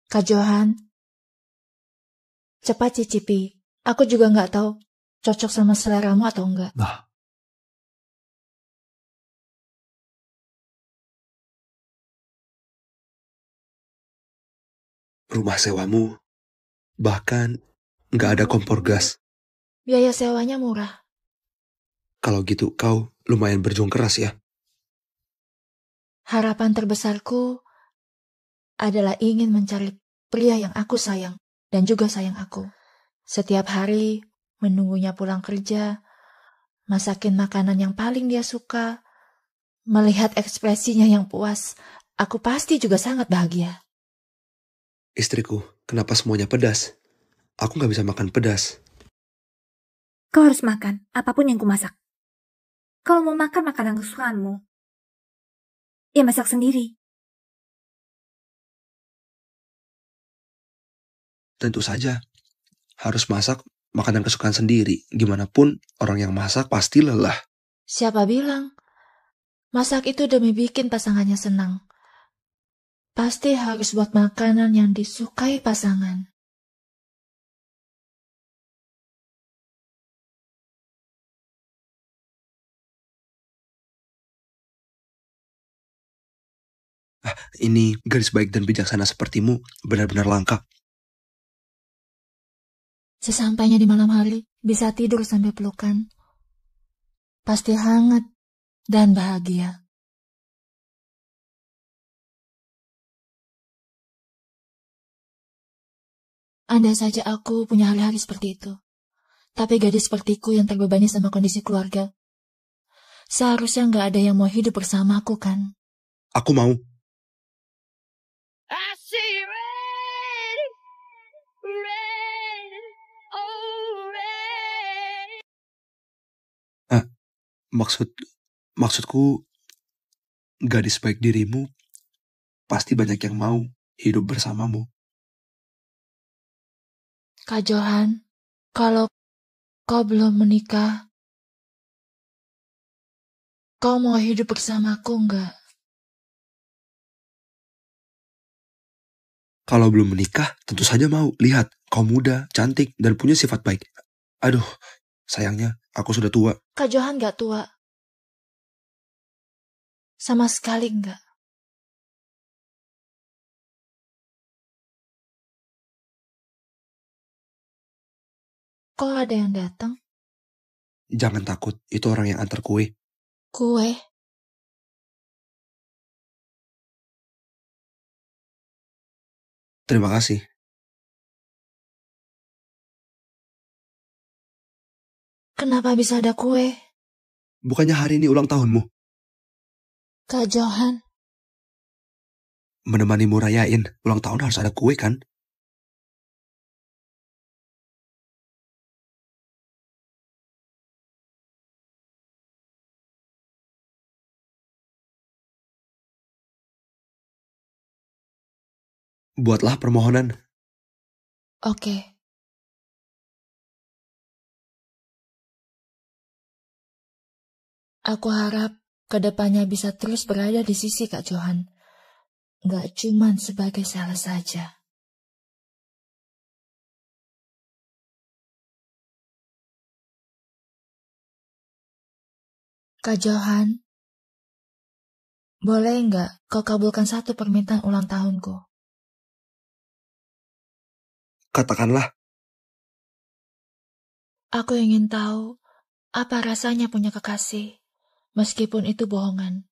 Kak Johan, cepat cicipi. Aku juga nggak tahu cocok sama seleramu atau enggak. Nah, Rumah sewamu, bahkan nggak ada kompor gas. Biaya sewanya murah. Kalau gitu kau lumayan berjuang keras ya. Harapan terbesarku adalah ingin mencari pria yang aku sayang dan juga sayang aku. Setiap hari menunggunya pulang kerja, masakin makanan yang paling dia suka, melihat ekspresinya yang puas, aku pasti juga sangat bahagia. Istriku, kenapa semuanya pedas? Aku nggak bisa makan pedas. Kau harus makan apapun yang kumasak. Kalau mau makan makanan kesukaanmu, ya masak sendiri. Tentu saja, harus masak makanan kesukaan sendiri. Gimana pun orang yang masak pasti lelah. Siapa bilang? Masak itu demi bikin pasangannya senang. Pasti harus buat makanan yang disukai pasangan. Ini gadis baik dan bijaksana sepertimu benar-benar langka. Sesampainya di malam hari, bisa tidur sambil pelukan. Pasti hangat dan bahagia. Andai saja aku punya hari-hari seperti itu. Tapi gadis sepertiku yang terbebani sama kondisi keluarga, seharusnya nggak ada yang mau hidup bersamaku kan? Aku mau. Maksudku, gadis baik dirimu pasti banyak yang mau hidup bersamamu. Kak Johan, kalau kau belum menikah, kau mau hidup bersamaku enggak? Kalau belum menikah, tentu saja mau. Lihat, kau muda, cantik, dan punya sifat baik. Aduh, sayangnya aku sudah tua. Kak Johan gak tua. Sama sekali enggak. Kok ada yang datang? Jangan takut, itu orang yang antar kue. Kue? Terima kasih. Kenapa bisa ada kue? Bukannya hari ini ulang tahunmu? Kak Johan. Menemanimu rayain, ulang tahun harus ada kue kan? Buatlah permohonan. Oke. Aku harap kedepannya bisa terus berada di sisi Kak Johan. Gak cuman sebagai sales saja. Kak Johan, boleh nggak kau kabulkan satu permintaan ulang tahunku? Katakanlah. Aku ingin tahu apa rasanya punya kekasih, meskipun itu bohongan.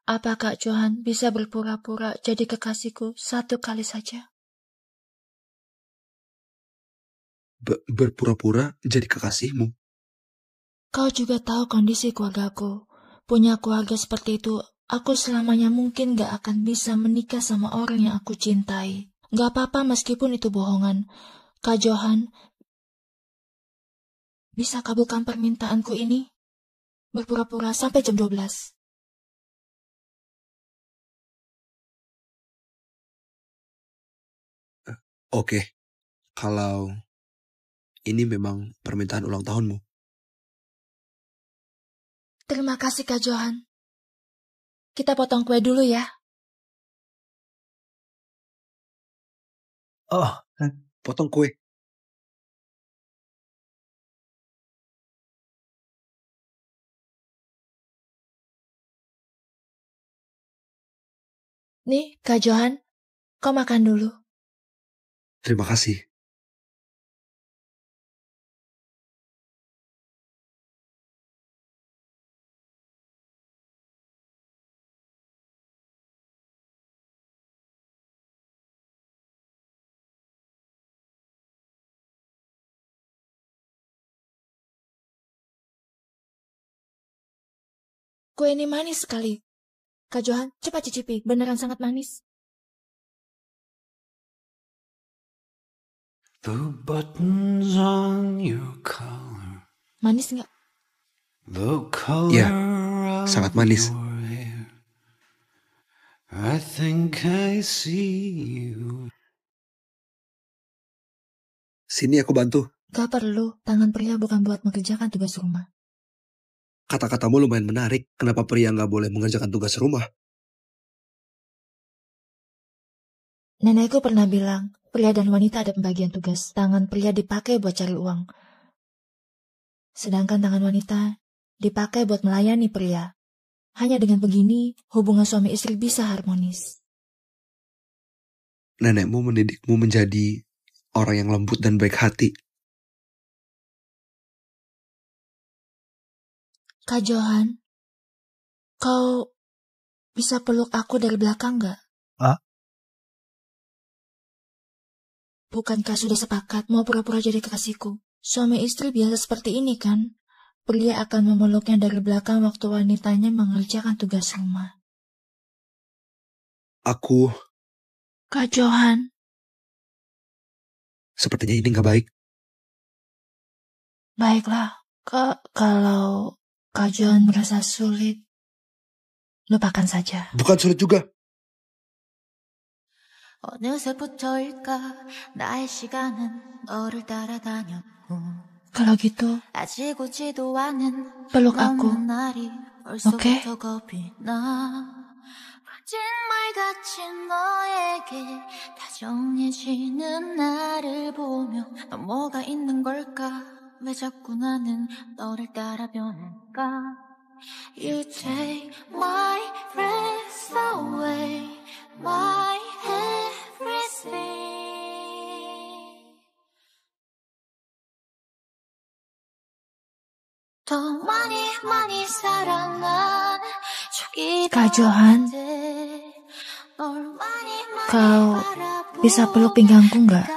Apa Kak Johan bisa berpura-pura jadi kekasihku satu kali saja? Berpura-pura jadi kekasihmu? Kau juga tahu kondisi keluargaku. Punya keluarga seperti itu, aku selamanya mungkin gak akan bisa menikah sama orang yang aku cintai. Gak apa-apa meskipun itu bohongan. Kak Johan, bisa kabulkan permintaanku ini? Berpura-pura sampai jam 12. Oke, kalau ini memang permintaan ulang tahunmu. Terima kasih Kak Johan. Kita potong kue dulu ya. Oh, potong kue. Nih Kak Johan, kau makan dulu. Terima kasih. Kue ini manis sekali. Kak Johan, cepat cicipi. Beneran sangat manis. The buttons on your collar. Manis nggak? The color Ya, sangat manis. I think I see you. Sini aku bantu. Gak perlu. Tangan pria bukan buat mengerjakan tugas rumah. Kata-katamu lumayan menarik. Kenapa pria nggak boleh mengerjakan tugas rumah? Nenekku pernah bilang, pria dan wanita ada pembagian tugas. Tangan pria dipakai buat cari uang. Sedangkan tangan wanita dipakai buat melayani pria. Hanya dengan begini, hubungan suami istri bisa harmonis. nenekmu mendidikmu menjadi orang yang lembut dan baik hati. Kak Johan, kau bisa peluk aku dari belakang gak? Hah? Bukankah sudah sepakat mau pura-pura jadi kekasihku? Suami istri biasa seperti ini kan? Pria akan memeluknya dari belakang waktu wanitanya mengerjakan tugas rumah. Aku... Kak Johan. Sepertinya ini gak baik. Baiklah, kalau Kak Johan merasa sulit, lupakan saja. Bukan sulit juga. 어느새부터일까 나의 시간은 너를 따라다녔고 Kalau gitu, 아직 오지도 않은 peluk aku, 너는 날이 oke? 벌써부터 겁이 나 거짓말 같은 너에게 다정해지는 나를 보며 넌 뭐가 있는 걸까 왜 자꾸 나는 너를 따라 변할까 You take my breath away my everything 더 많이 사랑한 Kak Johan, kau bisa peluk pinggangku nggak?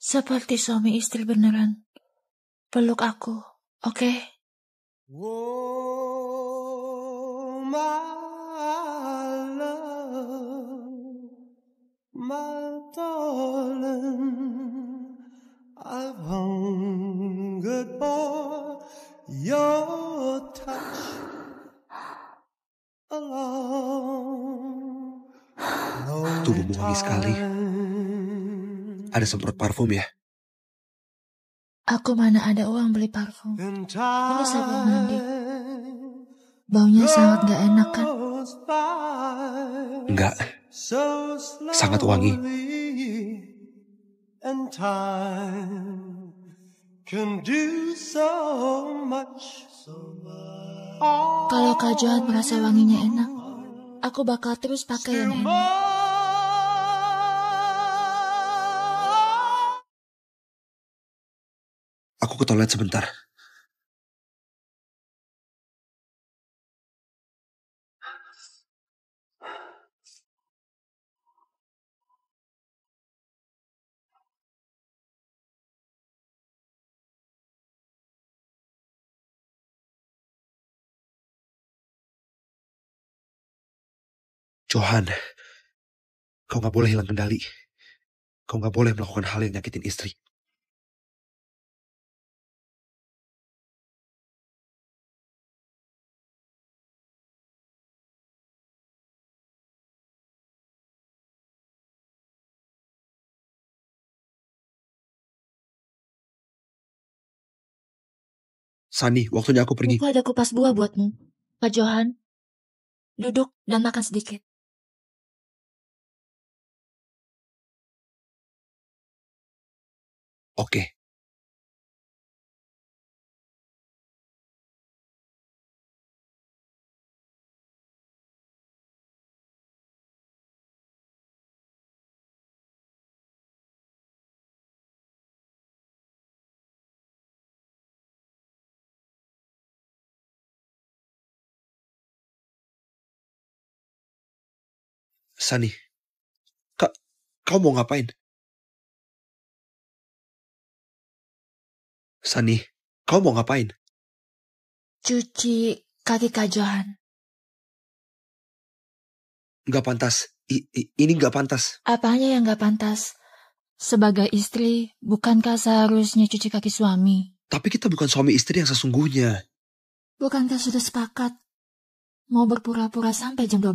Seperti suami istri beneran. Peluk aku, oke? My darling, I've hungered for your touch alone. Tubuhmu wangi sekali. Ada semprot parfum ya? Aku mana ada uang beli parfum. Ini sabun mandi. Baunya sangat gak enak kan? Enggak. Sangat wangi. And time can do so much. Kalau Kak Johan merasa wanginya enak, aku bakal terus pakai yang enak. Aku ke toilet sebentar. Johan, kau gak boleh hilang kendali. Kau gak boleh melakukan hal yang nyakitin istri. Sani, waktunya aku pergi. Aku ada kupas buah buatmu. Kak Johan, duduk dan makan sedikit. Oke. Sani, kau mau ngapain? Sani, kau mau ngapain? Cuci kaki Kak Johan. Gak pantas. Ini gak pantas. Apanya yang gak pantas? Sebagai istri, bukankah seharusnya cuci kaki suami? Tapi kita bukan suami istri yang sesungguhnya. Bukankah sudah sepakat? Mau berpura-pura sampai jam 12?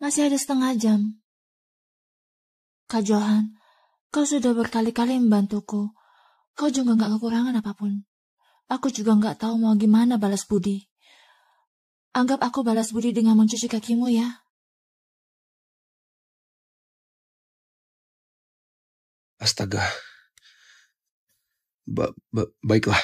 Masih ada setengah jam. Kak Johan, kau sudah berkali-kali membantuku. Kau juga gak kekurangan apapun. Aku juga gak tahu mau gimana balas budi. Anggap aku balas budi dengan mencuci kakimu ya. Astaga, Baiklah.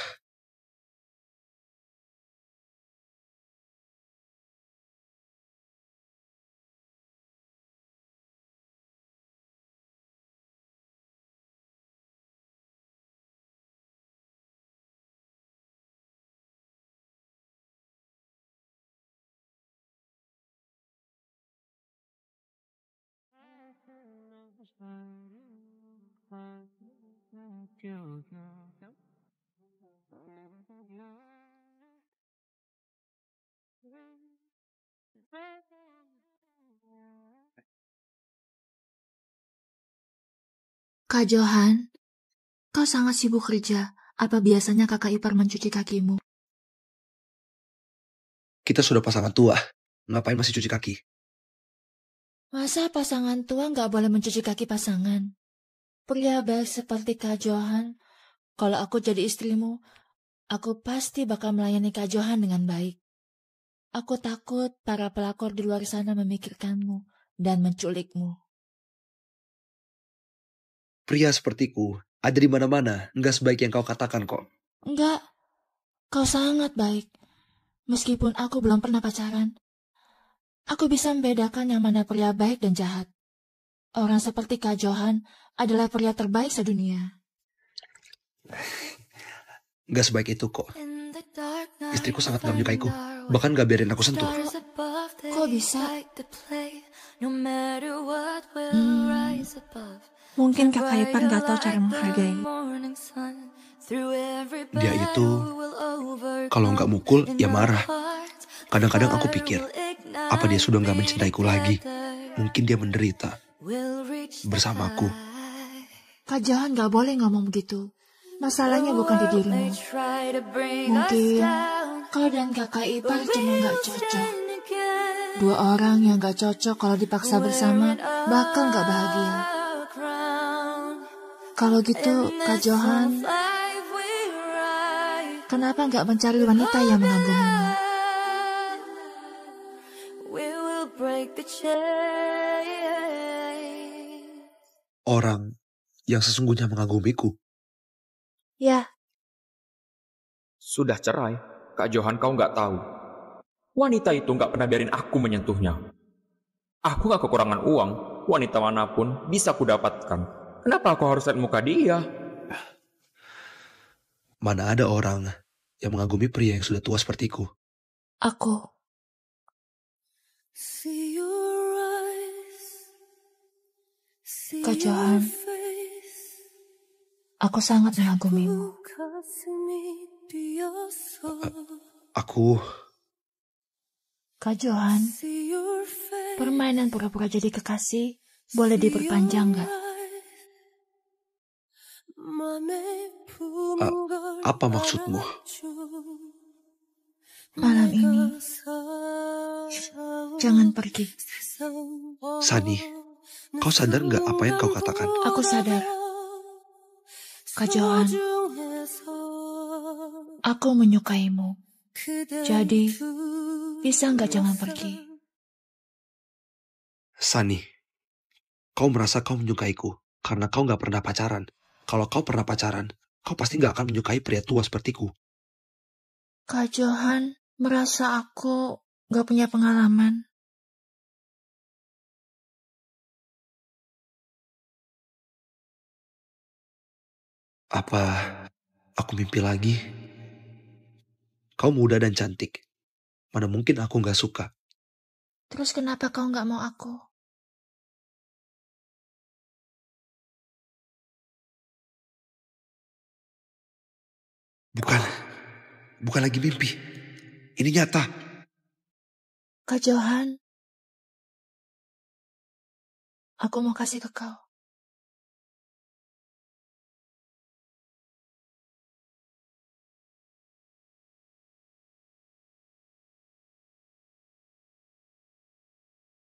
Kak Johan, kau sangat sibuk kerja. Apa biasanya kakak ipar mencuci kakimu? Kita sudah pasangan tua. Ngapain masih cuci kaki? Masa pasangan tua nggak boleh mencuci kaki pasangan? Pria baik seperti Kak Johan, kalau aku jadi istrimu, aku pasti bakal melayani Kak Johan dengan baik. Aku takut para pelakor di luar sana memikirkanmu dan menculikmu. Pria sepertiku ada di mana-mana, nggak sebaik yang kau katakan kok. Enggak, kau sangat baik. Meskipun aku belum pernah pacaran, aku bisa membedakan yang mana pria baik dan jahat. Orang seperti Kak Johan adalah pria terbaik sedunia. Nggak sebaik itu kok. Istriku sangat nggak menyukaiku, bahkan nggak biarin aku sentuh. Kok bisa? Mungkin kakak ipar nggak tahu cara menghargai. Dia itu, kalau nggak mukul, ya marah. Kadang-kadang aku pikir, apa dia sudah nggak mencintaiku lagi? Mungkin dia menderita bersamaku. Kak Johan nggak boleh ngomong begitu. Masalahnya bukan di dirimu. Mungkin kau dan kakak ipar cuma nggak cocok. Dua orang yang nggak cocok kalau dipaksa bersama bakal nggak bahagia. Kalau gitu, Kak Johan, kenapa nggak mencari wanita yang mengagumimu? Orang yang sesungguhnya mengagumiku. Ya. Sudah cerai, Kak Johan kau nggak tahu. Wanita itu nggak pernah biarin aku menyentuhnya. Aku nggak kekurangan uang, wanita manapun bisa aku dapatkan. Kenapa aku harus lihat muka dia? Mana ada orang yang mengagumi pria yang sudah tua sepertiku. Aku. Kak Johan, aku sangat mengagumimu. Aku... Kak Johan, permainan pura-pura jadi kekasih boleh diperpanjang nggak? Apa maksudmu? Malam ini, jangan pergi. Sani, kau sadar nggak apa yang kau katakan? Aku sadar. Kak Johan, aku menyukaimu. Jadi, bisa nggak jangan pergi? Sani, kau merasa kau menyukaiku karena kau nggak pernah pacaran. Kalau kau pernah pacaran, kau pasti nggak akan menyukai pria tua sepertiku. Kak Johan merasa aku nggak punya pengalaman. Apa aku mimpi lagi? Kau muda dan cantik. Mana mungkin aku nggak suka? Terus kenapa kau nggak mau aku? Bukan lagi mimpi. Ini nyata. Kak Johan, aku mau kasih ke kau.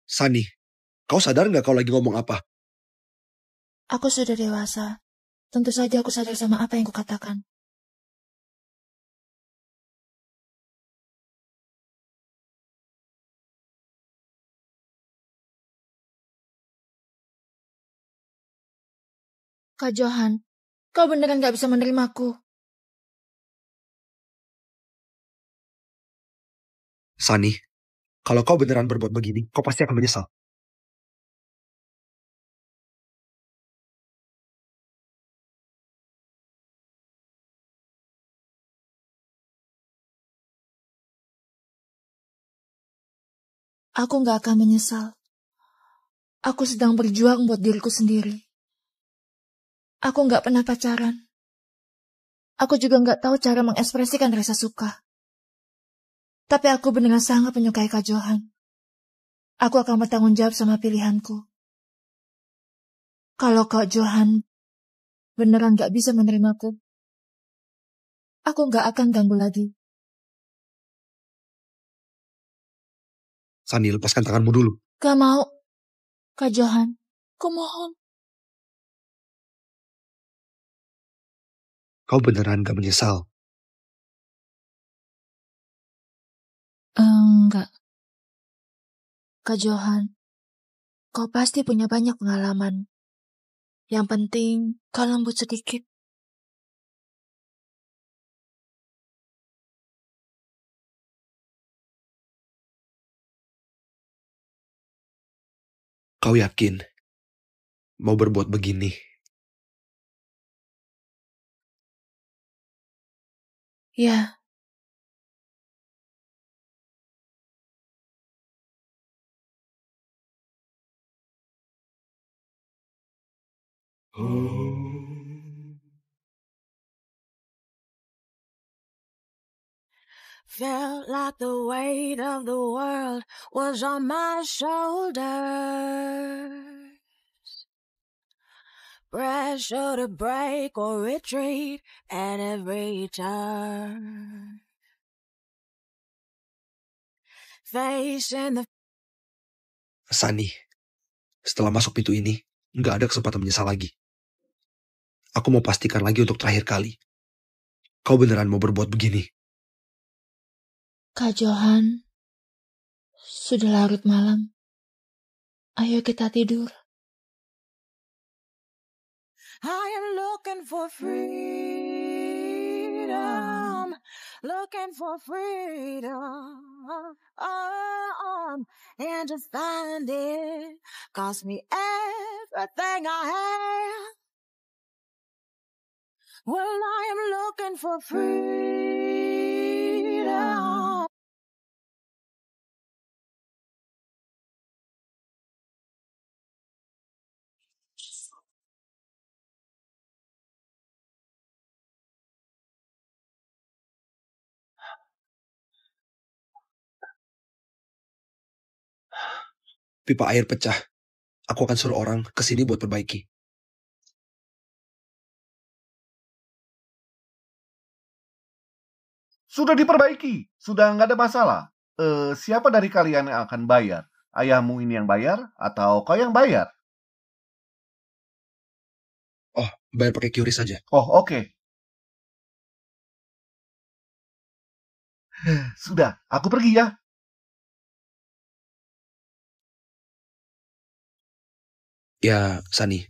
Sani, kau sadar nggak kau lagi ngomong apa? Aku sudah dewasa. Tentu saja aku sadar sama apa yang kukatakan. Kak Johan, Kau beneran gak bisa menerimaku. Sunny, kalau kau beneran berbuat begini, kau pasti akan menyesal. Aku gak akan menyesal. Aku sedang berjuang buat diriku sendiri. Aku gak pernah pacaran. Aku juga gak tahu cara mengekspresikan rasa suka. Tapi aku beneran sangat menyukai Kak Johan. Aku akan bertanggung jawab sama pilihanku. Kalau Kak Johan beneran gak bisa menerimaku, aku gak akan ganggu lagi. Sunny, lepaskan tanganmu dulu. Gak mau. Kak Johan, aku mohon. Kau beneran gak menyesal? Enggak. Kak Johan, kau pasti punya banyak pengalaman. Yang penting, kau lembut sedikit. Kau yakin mau berbuat begini? Ya. Felt like the weight of the world was on my shoulders. Pressure to break or retreat at every turn. Facing the... Sunny, setelah masuk pintu ini, nggak ada kesempatan menyesal lagi. Aku mau pastikan lagi untuk terakhir kali. Kau beneran mau berbuat begini? Kak Johan, sudah larut malam. Ayo kita tidur. I am looking for freedom, looking for freedom, and to find it cost me everything I have. Well, I am looking for freedom. Pipa air pecah. Aku akan suruh orang ke sini buat perbaiki. Sudah diperbaiki, sudah nggak ada masalah. Siapa dari kalian yang akan bayar? Ayahmu ini yang bayar atau kau yang bayar? Oh, bayar pakai QRIS saja. Oh, oke. Sudah, aku pergi ya. Ya, Sunny.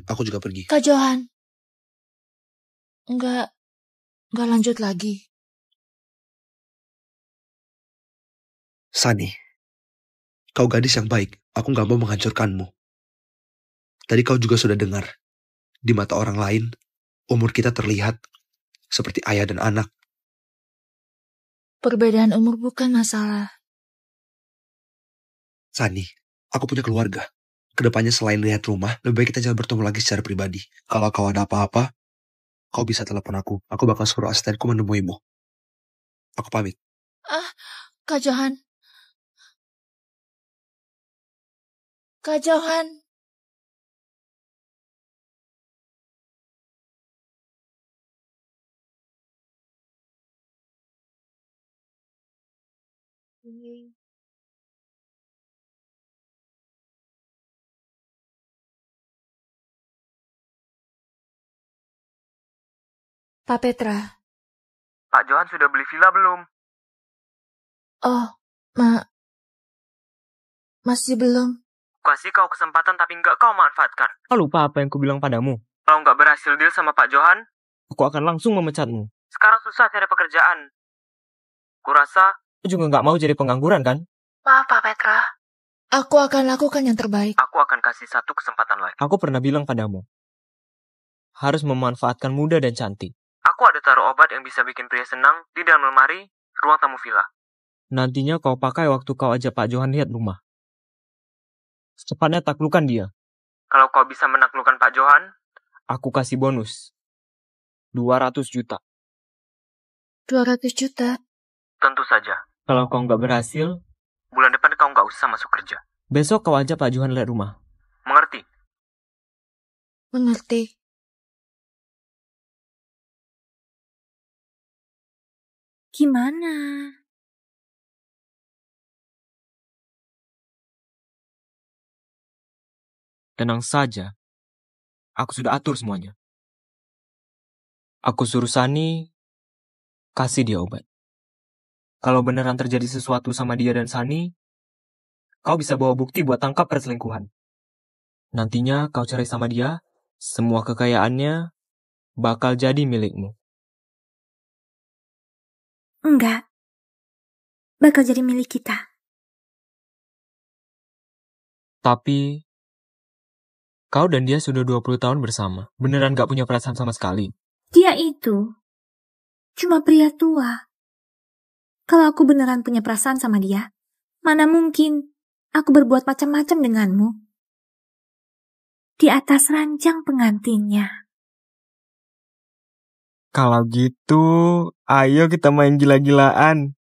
Aku juga pergi. Kak Johan. Enggak lanjut lagi. Sunny, kau gadis yang baik. Aku gak mau menghancurkanmu. Tadi kau juga sudah dengar. Di mata orang lain, umur kita terlihat seperti ayah dan anak. Perbedaan umur bukan masalah. Sunny, aku punya keluarga. Kedepannya selain lihat rumah, lebih baik kita jangan bertemu lagi secara pribadi. Kalau kau ada apa-apa, kau bisa telepon aku. Aku bakal suruh asistenku menemuimu. Aku pamit. Kak Johan. Kak Johan. Pak Petra. Pak Johan sudah beli villa belum? Oh, masih belum. Kasih kau kesempatan tapi nggak kau manfaatkan. Kau lupa apa yang kubilang padamu? Kalau nggak berhasil deal sama Pak Johan, aku akan langsung memecatmu. Sekarang susah cari pekerjaan. Kurasa, aku juga nggak mau jadi pengangguran kan? Maaf, Pak Petra. Aku akan lakukan yang terbaik. Aku akan kasih satu kesempatan lagi. Aku pernah bilang padamu, harus memanfaatkan muda dan cantik. Aku ada taruh obat yang bisa bikin pria senang di dalam lemari ruang tamu villa. Nantinya kau pakai waktu kau ajak Pak Johan lihat rumah. Secepatnya taklukkan dia. Kalau kau bisa menaklukkan Pak Johan, aku kasih bonus. 200 juta. 200 juta? Tentu saja. Kalau kau nggak berhasil, bulan depan kau nggak usah masuk kerja. Besok kau ajak Pak Johan lihat rumah. Mengerti? Mengerti. Gimana? Tenang saja. Aku sudah atur semuanya. Aku suruh Sani kasih dia obat. Kalau beneran terjadi sesuatu sama dia dan Sani, kau bisa bawa bukti buat tangkap perselingkuhan. Nantinya kau cerai sama dia, semua kekayaannya bakal jadi milikmu. Enggak. Bakal jadi milik kita. Tapi, kau dan dia sudah 20 tahun bersama. Beneran gak punya perasaan sama sekali. Dia itu cuma pria tua. Kalau aku beneran punya perasaan sama dia, mana mungkin aku berbuat macam-macam denganmu. Di atas ranjang pengantinnya. Kalau gitu, ayo kita main gila-gilaan.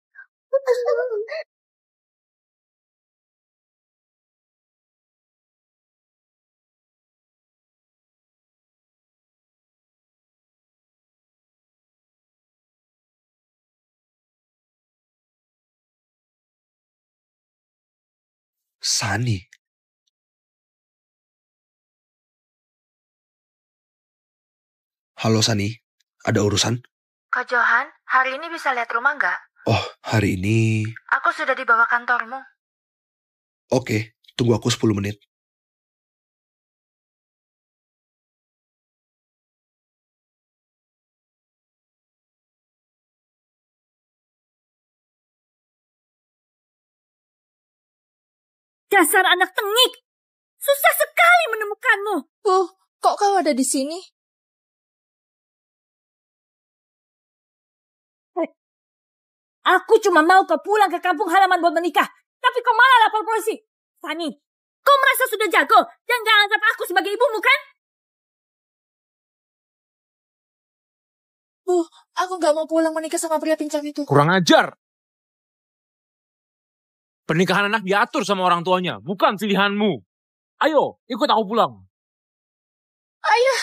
Sani. Halo Sani, ada urusan? Kak Johan, hari ini bisa lihat rumah nggak? Oh, hari ini... Aku sudah di bawah kantormu. Oke, tunggu aku 10 menit. Dasar anak tengik! Susah sekali menemukanmu. Kok kau ada di sini? Aku cuma mau kau pulang ke kampung halaman buat menikah. Tapi kau malah lapor polisi. Sani, kau merasa sudah jago dan gak anggap aku sebagai ibumu kan? Bu, aku gak mau pulang menikah sama pria pincang itu. Kurang ajar. Pernikahan anak diatur sama orang tuanya, bukan pilihanmu. Ayo, ikut aku pulang. Ayah,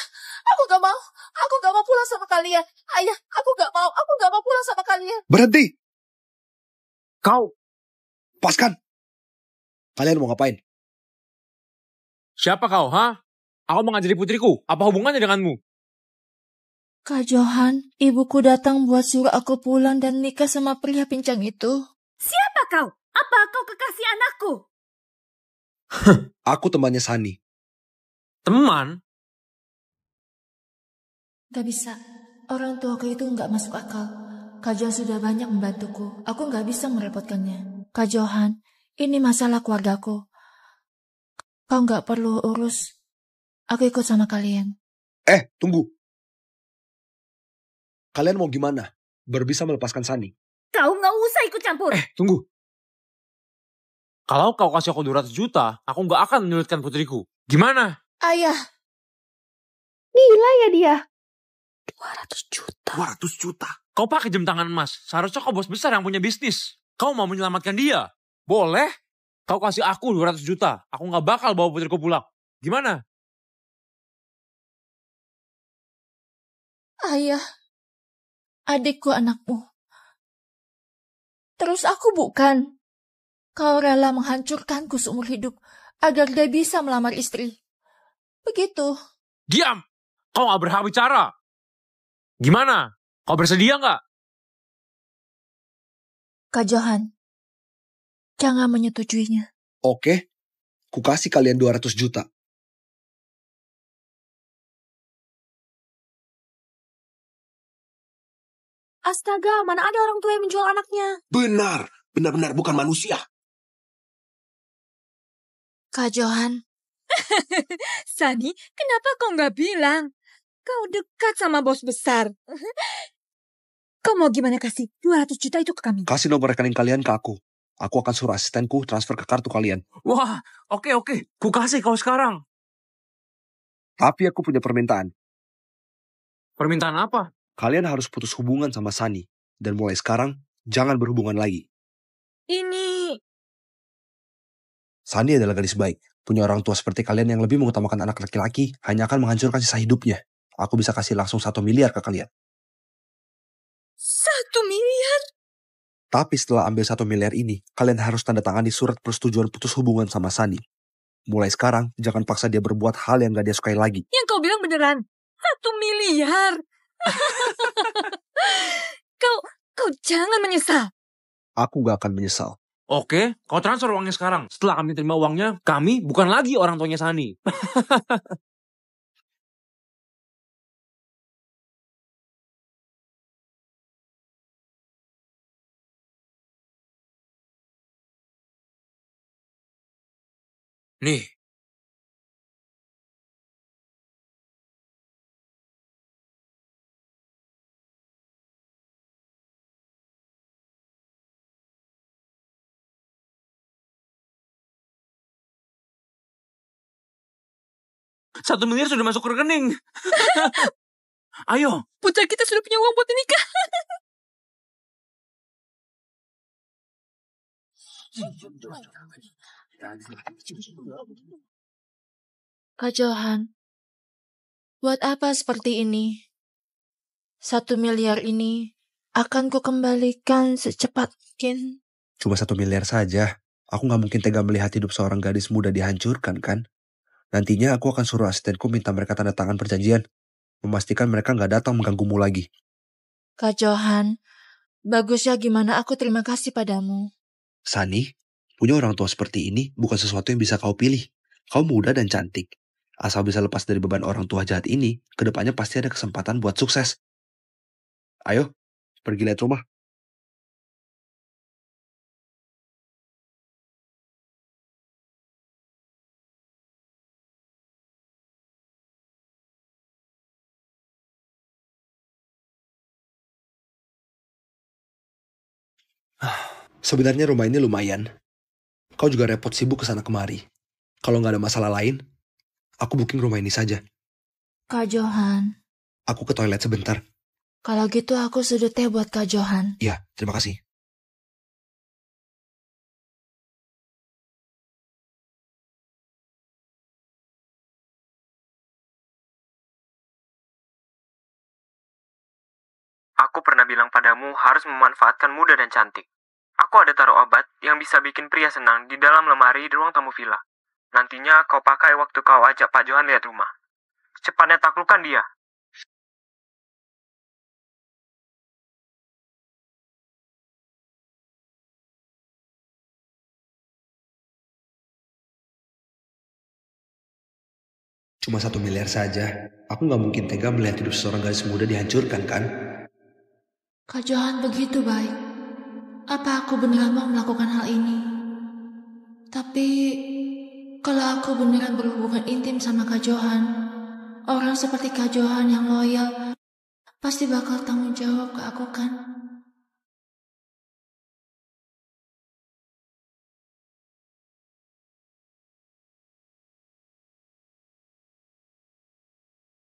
aku gak mau. Aku gak mau pulang sama kalian. Ayah, aku gak mau pulang sama kalian. Berhenti! Kau... Lepaskan! Kalian mau ngapain? Siapa kau, ha? Aku mengajari putriku. Apa hubungannya denganmu? Kak Johan, ibuku datang buat suruh aku pulang dan nikah sama pria pincang itu. Siapa kau? Apa kau kekasih anakku? Aku temannya Sani. Teman? Gak bisa. Orang tuaku itu gak masuk akal. Kak Johan sudah banyak membantuku. Aku gak bisa merepotkannya. Kak Johan, ini masalah keluargaku. Kau gak perlu urus. Aku ikut sama kalian. Tunggu. Kalian mau gimana? Baru bisa melepaskan Sani. Kau gak usah ikut campur. Tunggu. Kalau kau kasih aku 200 juta, aku gak akan menyulitkan putriku. Gimana? Ayah. Gila ya dia. 200 juta. 200 juta? Kau pakai jam tangan emas. Seharusnya kau bos besar yang punya bisnis. Kau mau menyelamatkan dia? Boleh. Kau kasih aku 200 juta. Aku gak bakal bawa putriku pulang. Gimana? Ayah. Adikku anakmu. Terus aku bukan. Kau rela menghancurkanku seumur hidup agar dia bisa melamar istri. Begitu. Diam! Kau gak berhak bicara. Gimana? Kau bersedia gak? Kak Johan, jangan menyetujuinya. Oke, ku kasih kalian 200 juta. Astaga, mana ada orang tua yang menjual anaknya? Benar, benar-benar bukan manusia. Kak Johan, Sani, kenapa kau nggak bilang? Kau dekat sama bos besar. Kau mau gimana kasih 200 juta itu ke kami? Kasih nomor rekening kalian ke aku. Aku akan suruh asistenku transfer ke kartu kalian. Wah, oke. Ku kasih kau sekarang. Tapi aku punya permintaan. Permintaan apa? Kalian harus putus hubungan sama Sani. Dan mulai sekarang, jangan berhubungan lagi. Ini... Sani adalah gadis baik. Punya orang tua seperti kalian yang lebih mengutamakan anak laki-laki hanya akan menghancurkan sisa hidupnya. Aku bisa kasih langsung 1 miliar ke kalian. 1 miliar? Tapi setelah ambil 1 miliar ini, kalian harus tanda tangani surat persetujuan putus hubungan sama Sani. Mulai sekarang, jangan paksa dia berbuat hal yang gak dia sukai lagi. Yang kau bilang beneran? 1 miliar? Kau jangan menyesal. Aku gak akan menyesal. Oke, kau transfer uangnya sekarang. Setelah kami terima uangnya, kami bukan lagi orang tuanya Sani. Nih. Satu miliar sudah masuk ke rekening. Ayo. Putra kita sudah punya uang buat menikah. Kak Johan, buat apa seperti ini? 1 miliar ini akan kukembalikan secepat mungkin. Cuma 1 miliar saja. Aku gak mungkin tega melihat hidup seorang gadis muda dihancurkan, kan? Nantinya aku akan suruh asistenku minta mereka tanda tangan perjanjian. Memastikan mereka gak datang mengganggumu lagi. Kak Johan, bagusnya gimana aku terima kasih padamu. Sani, punya orang tua seperti ini bukan sesuatu yang bisa kau pilih. Kau muda dan cantik. Asal bisa lepas dari beban orang tua jahat ini, kedepannya pasti ada kesempatan buat sukses. Ayo, pergi lihat rumah. Sebenarnya rumah ini lumayan. Kau juga repot sibuk kesana kemari. Kalau nggak ada masalah lain, aku booking rumah ini saja. Kak Johan. Aku ke toilet sebentar. Kalau gitu aku seduh teh buat Kak Johan. Ya, terima kasih. Aku pernah bilang padamu harus memanfaatkan muda dan cantik. Aku ada taruh obat yang bisa bikin pria senang di dalam lemari di ruang tamu villa. Nantinya kau pakai waktu kau ajak Pak Johan lihat rumah. Cepatnya taklukkan dia. Cuma 1 miliar saja. Aku nggak mungkin tega melihat hidup seorang gadis muda dihancurkan, kan? Kak Johan begitu baik. Apa aku beneran mau melakukan hal ini? Tapi kalau aku beneran berhubungan intim sama Kak Johan, orang seperti Kak Johan yang loyal pasti bakal tanggung jawab ke aku, kan?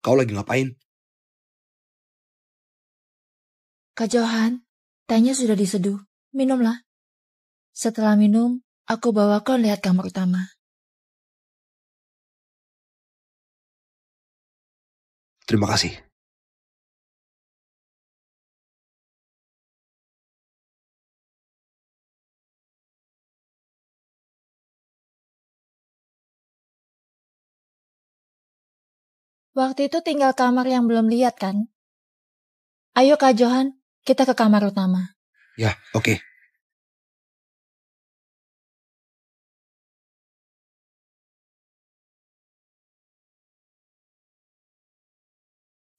Kau lagi ngapain? Kak Johan, tehnya sudah diseduh. Minumlah. Setelah minum, aku bawa kau lihat kamar utama. Terima kasih. Waktu itu tinggal kamar yang belum lihat, kan? Ayo Kak Johan, kita ke kamar utama. Ya, oke.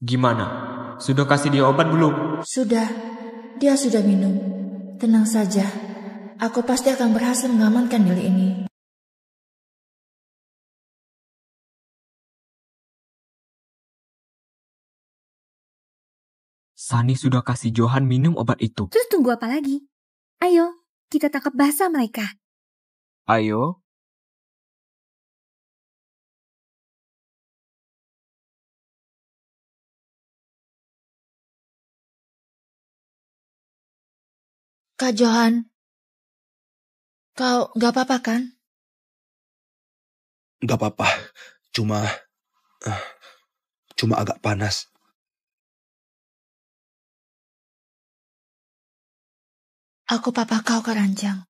Gimana? Sudah kasih dia obat belum? Sudah. dia sudah minum. Tenang saja, aku pasti akan berhasil mengamankan Nili ini. Sunny sudah kasih Johan minum obat itu. Terus tunggu apa lagi? Ayo, kita tangkap basah mereka. Ayo. Kak Johan, kau gak apa-apa kan? Gak apa-apa, cuma agak panas. Aku papa kau ke ranjang.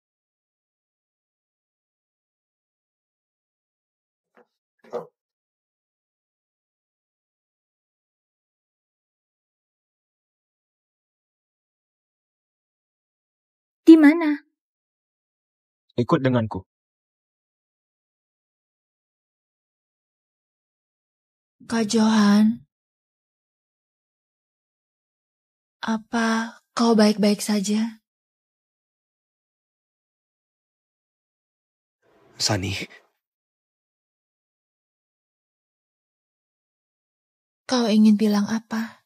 Di mana? Ikut denganku. Kak Johan, apa kau baik-baik saja? Sunny, Kau ingin bilang apa?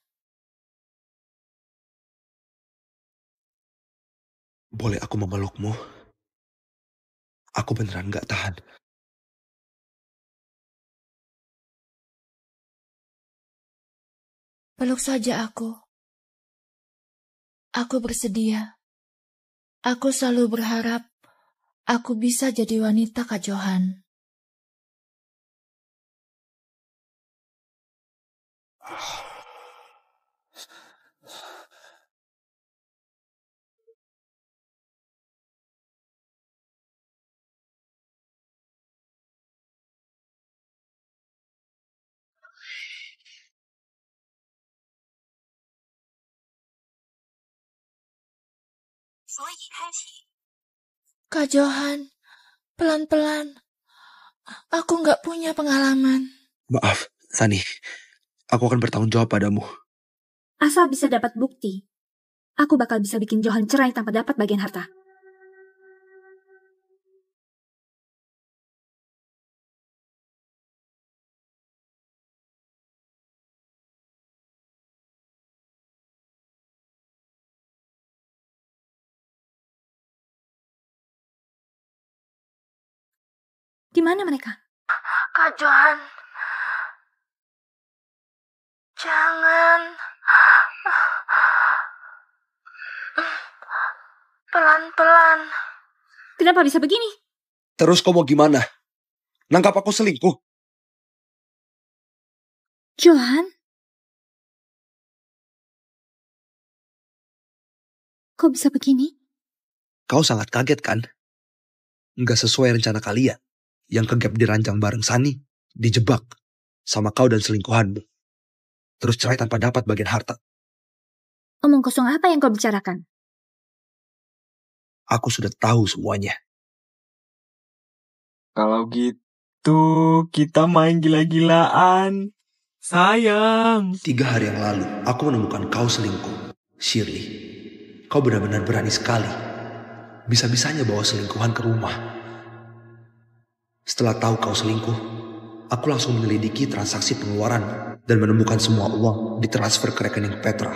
boleh aku memelukmu? Aku beneran gak tahan. Peluk saja aku. Aku bersedia. Aku selalu berharap aku bisa jadi wanita Kak Johan. Kak Johan, pelan-pelan. Aku nggak punya pengalaman. Maaf, Sunny. Aku akan bertanggung jawab padamu. Asal bisa dapat bukti, aku bakal bisa bikin Johan cerai tanpa dapat bagian harta. Di mana mereka? Kak Johan, jangan. Pelan-pelan. Kenapa bisa begini? Terus kau mau gimana? Nangkap aku selingkuh? Johan? Kok bisa begini? Kau sangat kaget kan? Nggak sesuai rencana kalian. Yang kegap di ranjang bareng Sunny, dijebak sama kau dan selingkuhanmu. Terus cerai tanpa dapat bagian harta. Omong kosong apa yang kau bicarakan? Aku sudah tahu semuanya. Kalau gitu, kita main gila-gilaan. Sayang. 3 hari yang lalu, aku menemukan kau selingkuh. Shirley, kau benar-benar berani sekali. Bisa-bisanya bawa selingkuhan ke rumah. Setelah tahu kau selingkuh, aku langsung menyelidiki transaksi pengeluaran dan menemukan semua uang ditransfer ke rekening Petra.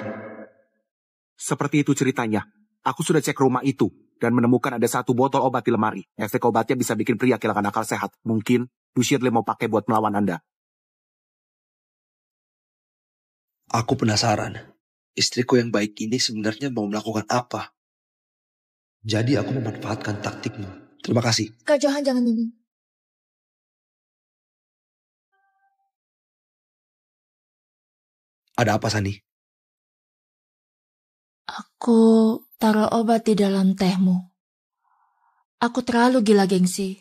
Seperti itu ceritanya. Aku sudah cek rumah itu dan menemukan ada 1 botol obat di lemari. Efek obatnya bisa bikin pria kehilangan akal sehat. Mungkin Bu Shirley mau pakai buat melawan Anda. Aku penasaran, istriku yang baik ini sebenarnya mau melakukan apa? Jadi aku memanfaatkan taktikmu. Terima kasih. Kak Johan, jangan minum. Ada apa, Sunny? Aku taruh obat di dalam tehmu. Aku terlalu gila gengsi.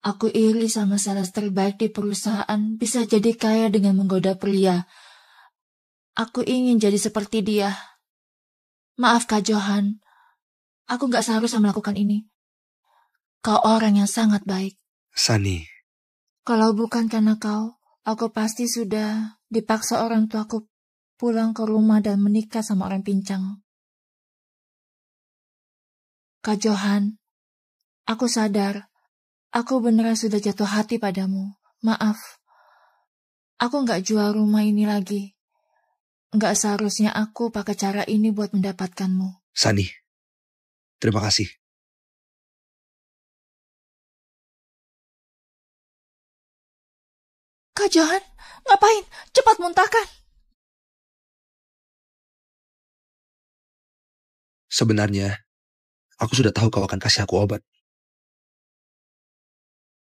Aku iri sama sales terbaik di perusahaan bisa jadi kaya dengan menggoda pria. Aku ingin jadi seperti dia. Maaf Kak Johan, aku gak seharusnya melakukan ini. Kau orang yang sangat baik. Sunny. Kalau bukan karena kau, aku pasti sudah dipaksa orang tuaku pulang ke rumah dan menikah sama orang pincang. Kak Johan, aku sadar, aku beneran sudah jatuh hati padamu. Maaf, aku nggak jual rumah ini lagi. Nggak seharusnya aku pakai cara ini buat mendapatkanmu. Sani, terima kasih. Kak Johan, ngapain? Cepat muntahkan. Sebenarnya, aku sudah tahu kau akan kasih aku obat.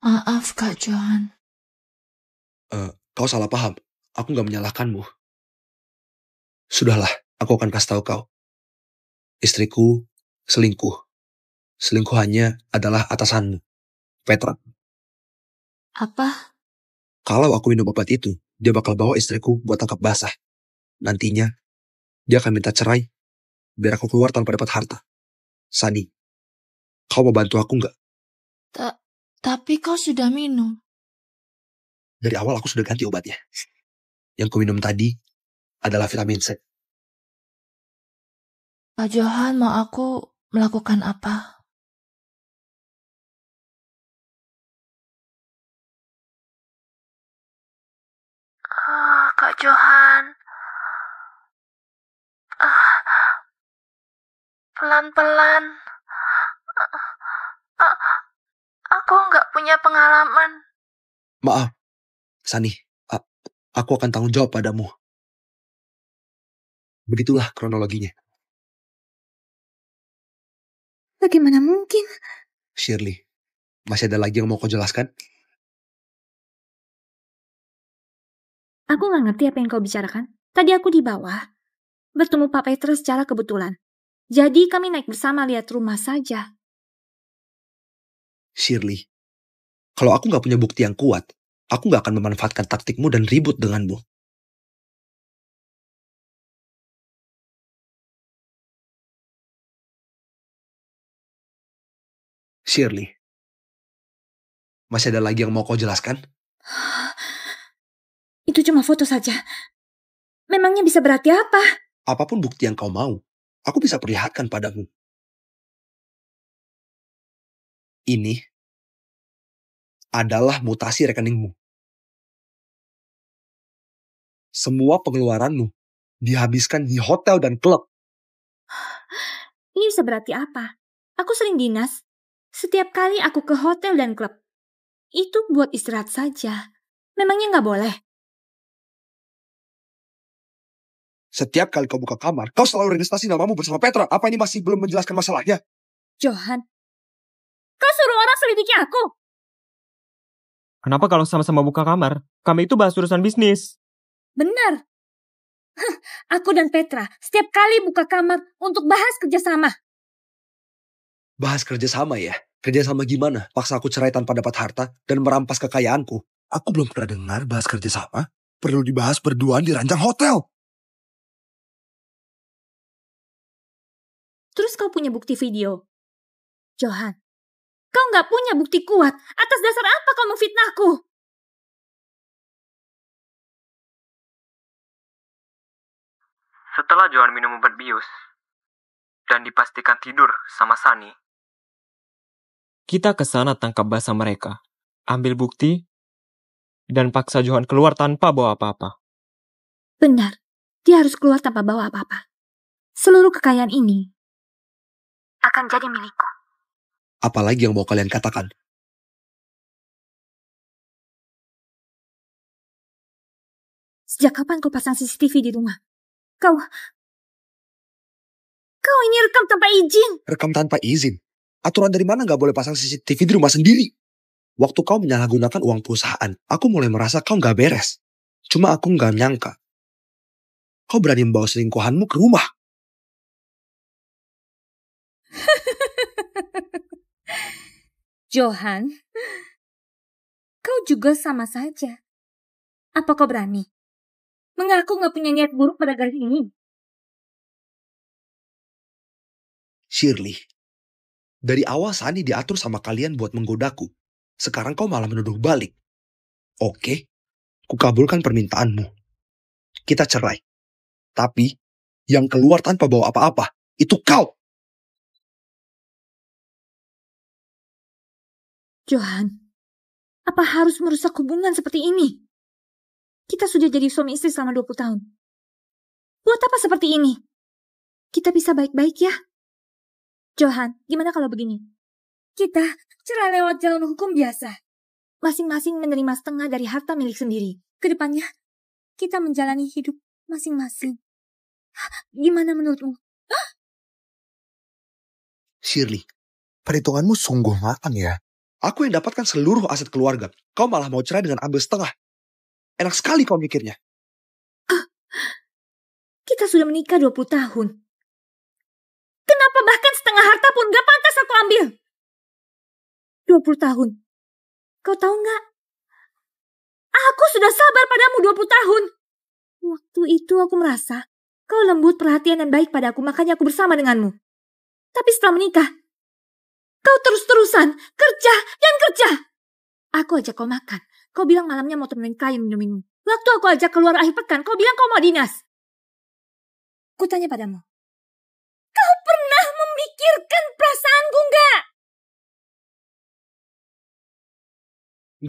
Maaf, Kak Johan. Kau salah paham. Aku nggak menyalahkanmu. Sudahlah, aku akan kasih tahu kau. Istriku selingkuh. Selingkuhannya adalah atasanmu, Petra. Apa? Kalau aku minum obat itu, dia bakal bawa istriku buat tangkap basah. Nantinya, dia akan minta cerai, biar aku keluar tanpa dapat harta. Sani, kau mau bantu aku nggak? Tapi kau sudah minum. Dari awal aku sudah ganti obatnya. Yang ku minum tadi adalah vitamin C. Pak Johan mau aku melakukan apa? Kak Johan. Pelan-pelan. Aku nggak punya pengalaman. Maaf, Sani. Aku akan tanggung jawab padamu. Begitulah kronologinya. Bagaimana mungkin? Shirley, masih ada lagi yang mau kau jelaskan? Aku nggak ngerti apa yang kau bicarakan. Tadi aku di bawah, bertemu Pak Petra secara kebetulan. Jadi kami naik bersama lihat rumah saja. Shirley, kalau aku nggak punya bukti yang kuat, aku nggak akan memanfaatkan taktikmu dan ribut denganmu. Shirley, masih ada lagi yang mau kau jelaskan? Itu cuma foto saja. Memangnya bisa berarti apa? Apapun bukti yang kau mau, aku bisa perlihatkan padamu. Ini adalah mutasi rekeningmu. Semua pengeluaranmu dihabiskan di hotel dan klub. Ini bisa berarti apa? Aku sering dinas. Setiap kali aku ke hotel dan klub, itu buat istirahat saja. Memangnya nggak boleh? Setiap kali kau buka kamar, kau selalu registrasi namamu bersama Petra. Apa ini masih belum menjelaskan masalahnya? Johan, kau suruh orang selidiki aku? Kenapa kalau sama-sama buka kamar? Kami itu bahas urusan bisnis. Benar. Aku dan Petra setiap kali buka kamar untuk bahas kerjasama. Bahas kerjasama ya? Kerjasama gimana? Paksa aku cerai tanpa dapat harta dan merampas kekayaanku. Aku belum pernah dengar bahas kerjasama. Perlu dibahas berduaan di ranjang hotel. Terus kau punya bukti video? Johan, kau nggak punya bukti kuat. Atas dasar apa kau memfitnahku? Setelah Johan minum obat bius dan dipastikan tidur sama Sani, kita ke sana tangkap basah mereka, ambil bukti, dan paksa Johan keluar tanpa bawa apa-apa. Benar, dia harus keluar tanpa bawa apa-apa. Seluruh kekayaan ini akan jadi milikku. Apalagi yang mau kalian katakan? Sejak kapan kau pasang CCTV di rumah? Kau ini rekam tanpa izin. Rekam tanpa izin? Aturan dari mana nggak boleh pasang CCTV di rumah sendiri? Waktu kau menyalahgunakan uang perusahaan, aku mulai merasa kau nggak beres. Cuma aku nggak nyangka. Kau berani membawa selingkuhanmu ke rumah. Johan, kau juga sama saja. Apa kau berani mengaku nggak punya niat buruk pada gadis ini? Shirley, dari awal Sani diatur sama kalian buat menggodaku. Sekarang kau malah menuduh balik. Oke, kukabulkan permintaanmu. Kita cerai. Tapi yang keluar tanpa bawa apa-apa, itu kau. Johan, apa harus merusak hubungan seperti ini? Kita sudah jadi suami istri selama 20 tahun. Buat apa seperti ini? Kita bisa baik-baik ya? Johan, gimana kalau begini? Kita cerai lewat jalur hukum biasa. Masing-masing menerima setengah dari harta milik sendiri. Kedepannya, kita menjalani hidup masing-masing. Gimana menurutmu? Shirley, perhitunganmu sungguh matang ya. Aku yang dapatkan seluruh aset keluarga. Kau malah mau cerai dengan ambil setengah. Enak sekali kau mikirnya. Kita sudah menikah 20 tahun. Kenapa bahkan setengah harta pun gak pantas aku ambil? 20 tahun. Kau tahu gak? Aku sudah sabar padamu 20 tahun. Waktu itu aku merasa kau lembut, perhatian dan baik padaku, makanya aku bersama denganmu. Tapi setelah menikah, kau terus-terusan kerja dan kerja. Aku ajak kau makan. Kau bilang malamnya mau temenin klien minum-minum. Waktu aku ajak keluar akhir pekan, kau bilang kau mau dinas. Ku tanya padamu, kau pernah memikirkan perasaanku enggak?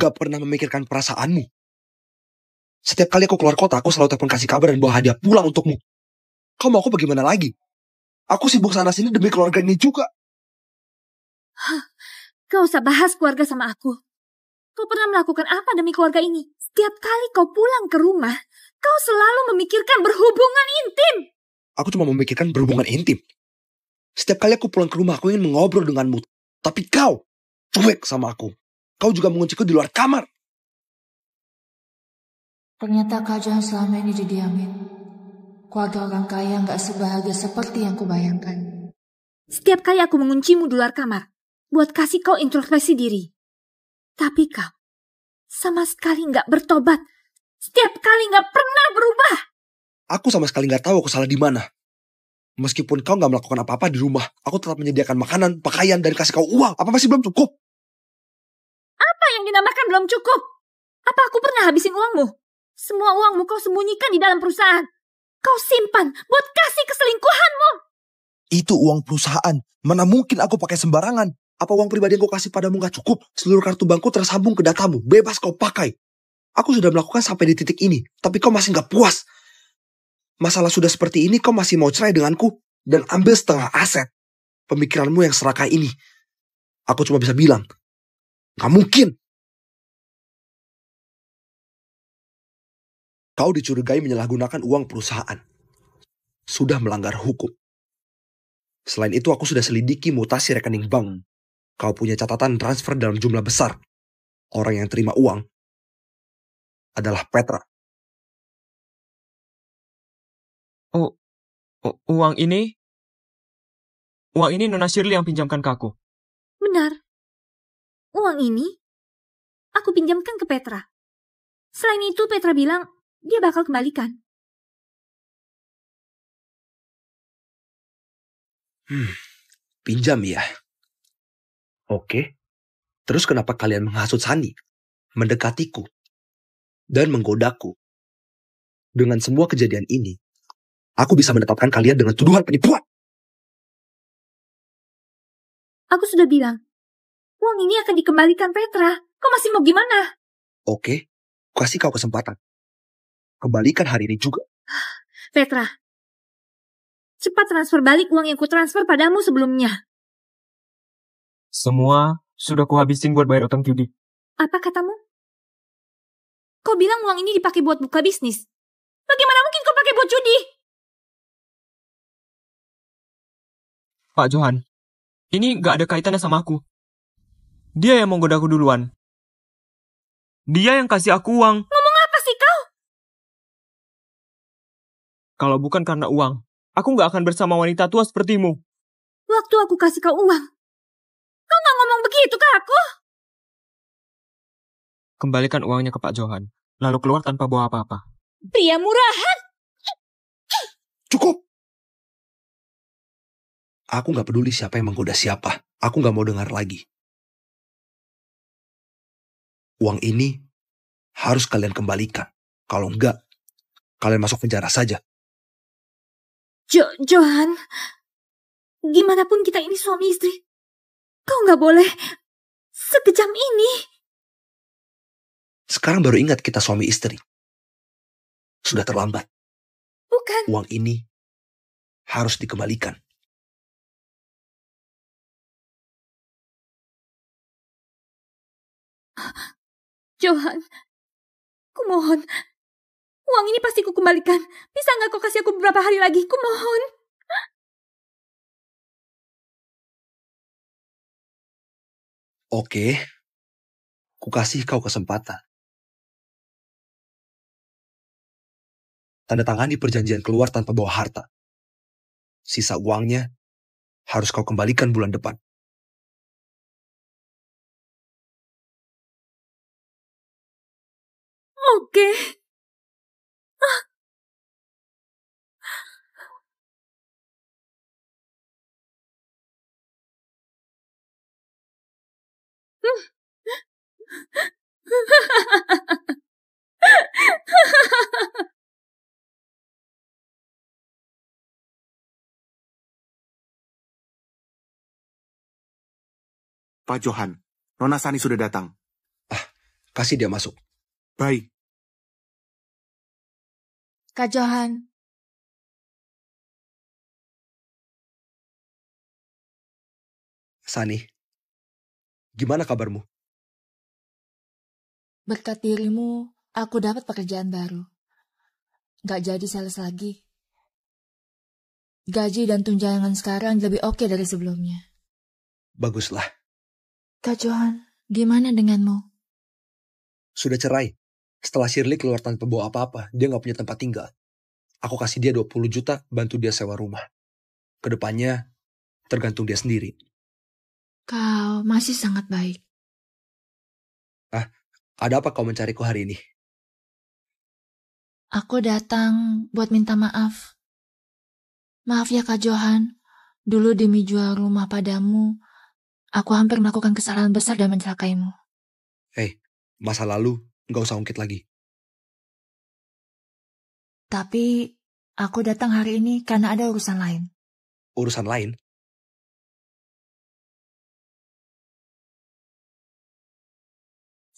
Gak pernah memikirkan perasaanmu. Setiap kali aku keluar kota, aku selalu telepon kasih kabar dan bawa hadiah pulang untukmu. Kau mau aku bagaimana lagi? Aku sibuk sana-sini demi keluarga ini juga. Kau usah bahas keluarga sama aku. Kau pernah melakukan apa demi keluarga ini? Setiap kali kau pulang ke rumah, kau selalu memikirkan berhubungan intim. Aku cuma memikirkan berhubungan intim. Setiap kali aku pulang ke rumah, aku ingin mengobrol denganmu. Tapi kau cuek sama aku. Kau juga mengunciku di luar kamar. Ternyata Kak Johan selama ini didiamin. Keluarga orang kaya gak sebahagia seperti yang kubayangkan. Setiap kali aku menguncimu di luar kamar, buat kasih kau introspeksi diri. Tapi kau sama sekali gak bertobat. Setiap kali gak pernah berubah. Aku sama sekali gak tahu aku salah di mana. Meskipun kau gak melakukan apa-apa di rumah, aku tetap menyediakan makanan, pakaian, dan kasih kau uang. Apa masih belum cukup? Apa yang dinamakan belum cukup? Apa aku pernah habisin uangmu? Semua uangmu kau sembunyikan di dalam perusahaan. Kau simpan buat kasih keselingkuhanmu. Itu uang perusahaan. Mana mungkin aku pakai sembarangan? Apa uang pribadi yang kau kasih padamu gak cukup? Seluruh kartu bankku tersambung ke datamu. Bebas kau pakai. Aku sudah melakukan sampai di titik ini. Tapi kau masih gak puas. Masalah sudah seperti ini, kau masih mau cerai denganku dan ambil setengah aset. Pemikiranmu yang serakah ini. Aku cuma bisa bilang, gak mungkin. Kau dicurigai menyalahgunakan uang perusahaan. Sudah melanggar hukum. Selain itu, aku sudah selidiki mutasi rekening bank. Kau punya catatan transfer dalam jumlah besar. Orang yang terima uang adalah Petra. Uang ini Nona Shirley yang pinjamkan ke aku. Benar. Uang ini aku pinjamkan ke Petra. Selain itu Petra bilang dia bakal kembalikan. Pinjam ya. Oke. Terus kenapa kalian menghasut Sani, mendekatiku, dan menggodaku? Dengan semua kejadian ini, aku bisa menetapkan kalian dengan tuduhan penipuan. Aku sudah bilang, uang ini akan dikembalikan Petra. Kau masih mau gimana? Oke, kasih kau kesempatan. Kembalikan hari ini juga. Petra, cepat transfer balik uang yang kutransfer padamu sebelumnya. Semua sudah kuhabisin buat bayar utang judi. Apa katamu? Kau bilang uang ini dipakai buat buka bisnis. Bagaimana mungkin kau pakai buat judi? Pak Johan, ini gak ada kaitannya sama aku. Dia yang menggoda aku duluan. Dia yang kasih aku uang. Ngomong apa sih kau? Kalau bukan karena uang, aku gak akan bersama wanita tua sepertimu. Waktu aku kasih kau uang, kau gak ngomong begitu ke aku? Kembalikan uangnya ke Pak Johan, lalu keluar tanpa bawa apa-apa. Pria murahan! Cukup! Aku gak peduli siapa yang menggoda siapa. Aku gak mau dengar lagi. Uang ini harus kalian kembalikan. Kalau enggak, kalian masuk penjara saja. Johan, gimana pun kita ini suami istri, kau nggak boleh sekejam ini. Sekarang baru ingat kita suami istri. Sudah terlambat. Bukan. Uang ini harus dikembalikan. Johan, kumohon. Uang ini pasti kukembalikan. Bisa nggak kau kasih aku beberapa hari lagi? Kumohon. Oke, ku kasih kau kesempatan. Tanda tangani perjanjian keluar tanpa bawa harta. Sisa uangnya harus kau kembalikan bulan depan. Oke. Pak Johan, Nona Sani sudah datang. Kasih dia masuk. Baik. Kak Johan. Sani, gimana kabarmu? Berkat dirimu, aku dapat pekerjaan baru. Gak jadi sales lagi. Gaji dan tunjangan sekarang lebih oke dari sebelumnya. Baguslah. Kak Johan, gimana denganmu? Sudah cerai. Setelah Shirley keluar tanpa bawa apa-apa, dia gak punya tempat tinggal. Aku kasih dia 20 juta, bantu dia sewa rumah. Kedepannya, tergantung dia sendiri. Kau masih sangat baik. Ada apa kau mencariku hari ini? Aku datang buat minta maaf. Maaf ya Kak Johan, dulu demi jual rumah padamu, aku hampir melakukan kesalahan besar dan mencelakaimu. Hei, masa lalu nggak usah ungkit lagi. Tapi aku datang hari ini karena ada urusan lain. Urusan lain?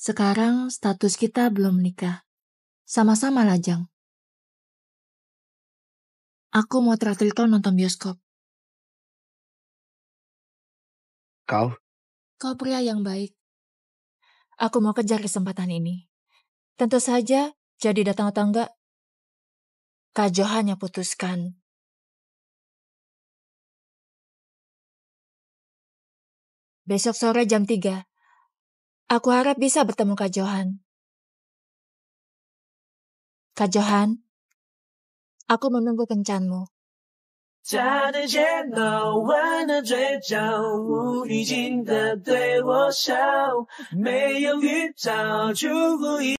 Sekarang status kita belum menikah. Sama-sama lajang. Aku mau traktir kau nonton bioskop. Kau? Kau pria yang baik. Aku mau kejar kesempatan ini. Tentu saja, jadi datang atau enggak, Kak Johan yang putuskan. Besok sore jam 3. Aku harap bisa bertemu Kak Johan. Kak Johan, aku menunggu kencanmu. 眨对睫毛，弯的嘴角，无意间的对我笑，没有预兆就故意。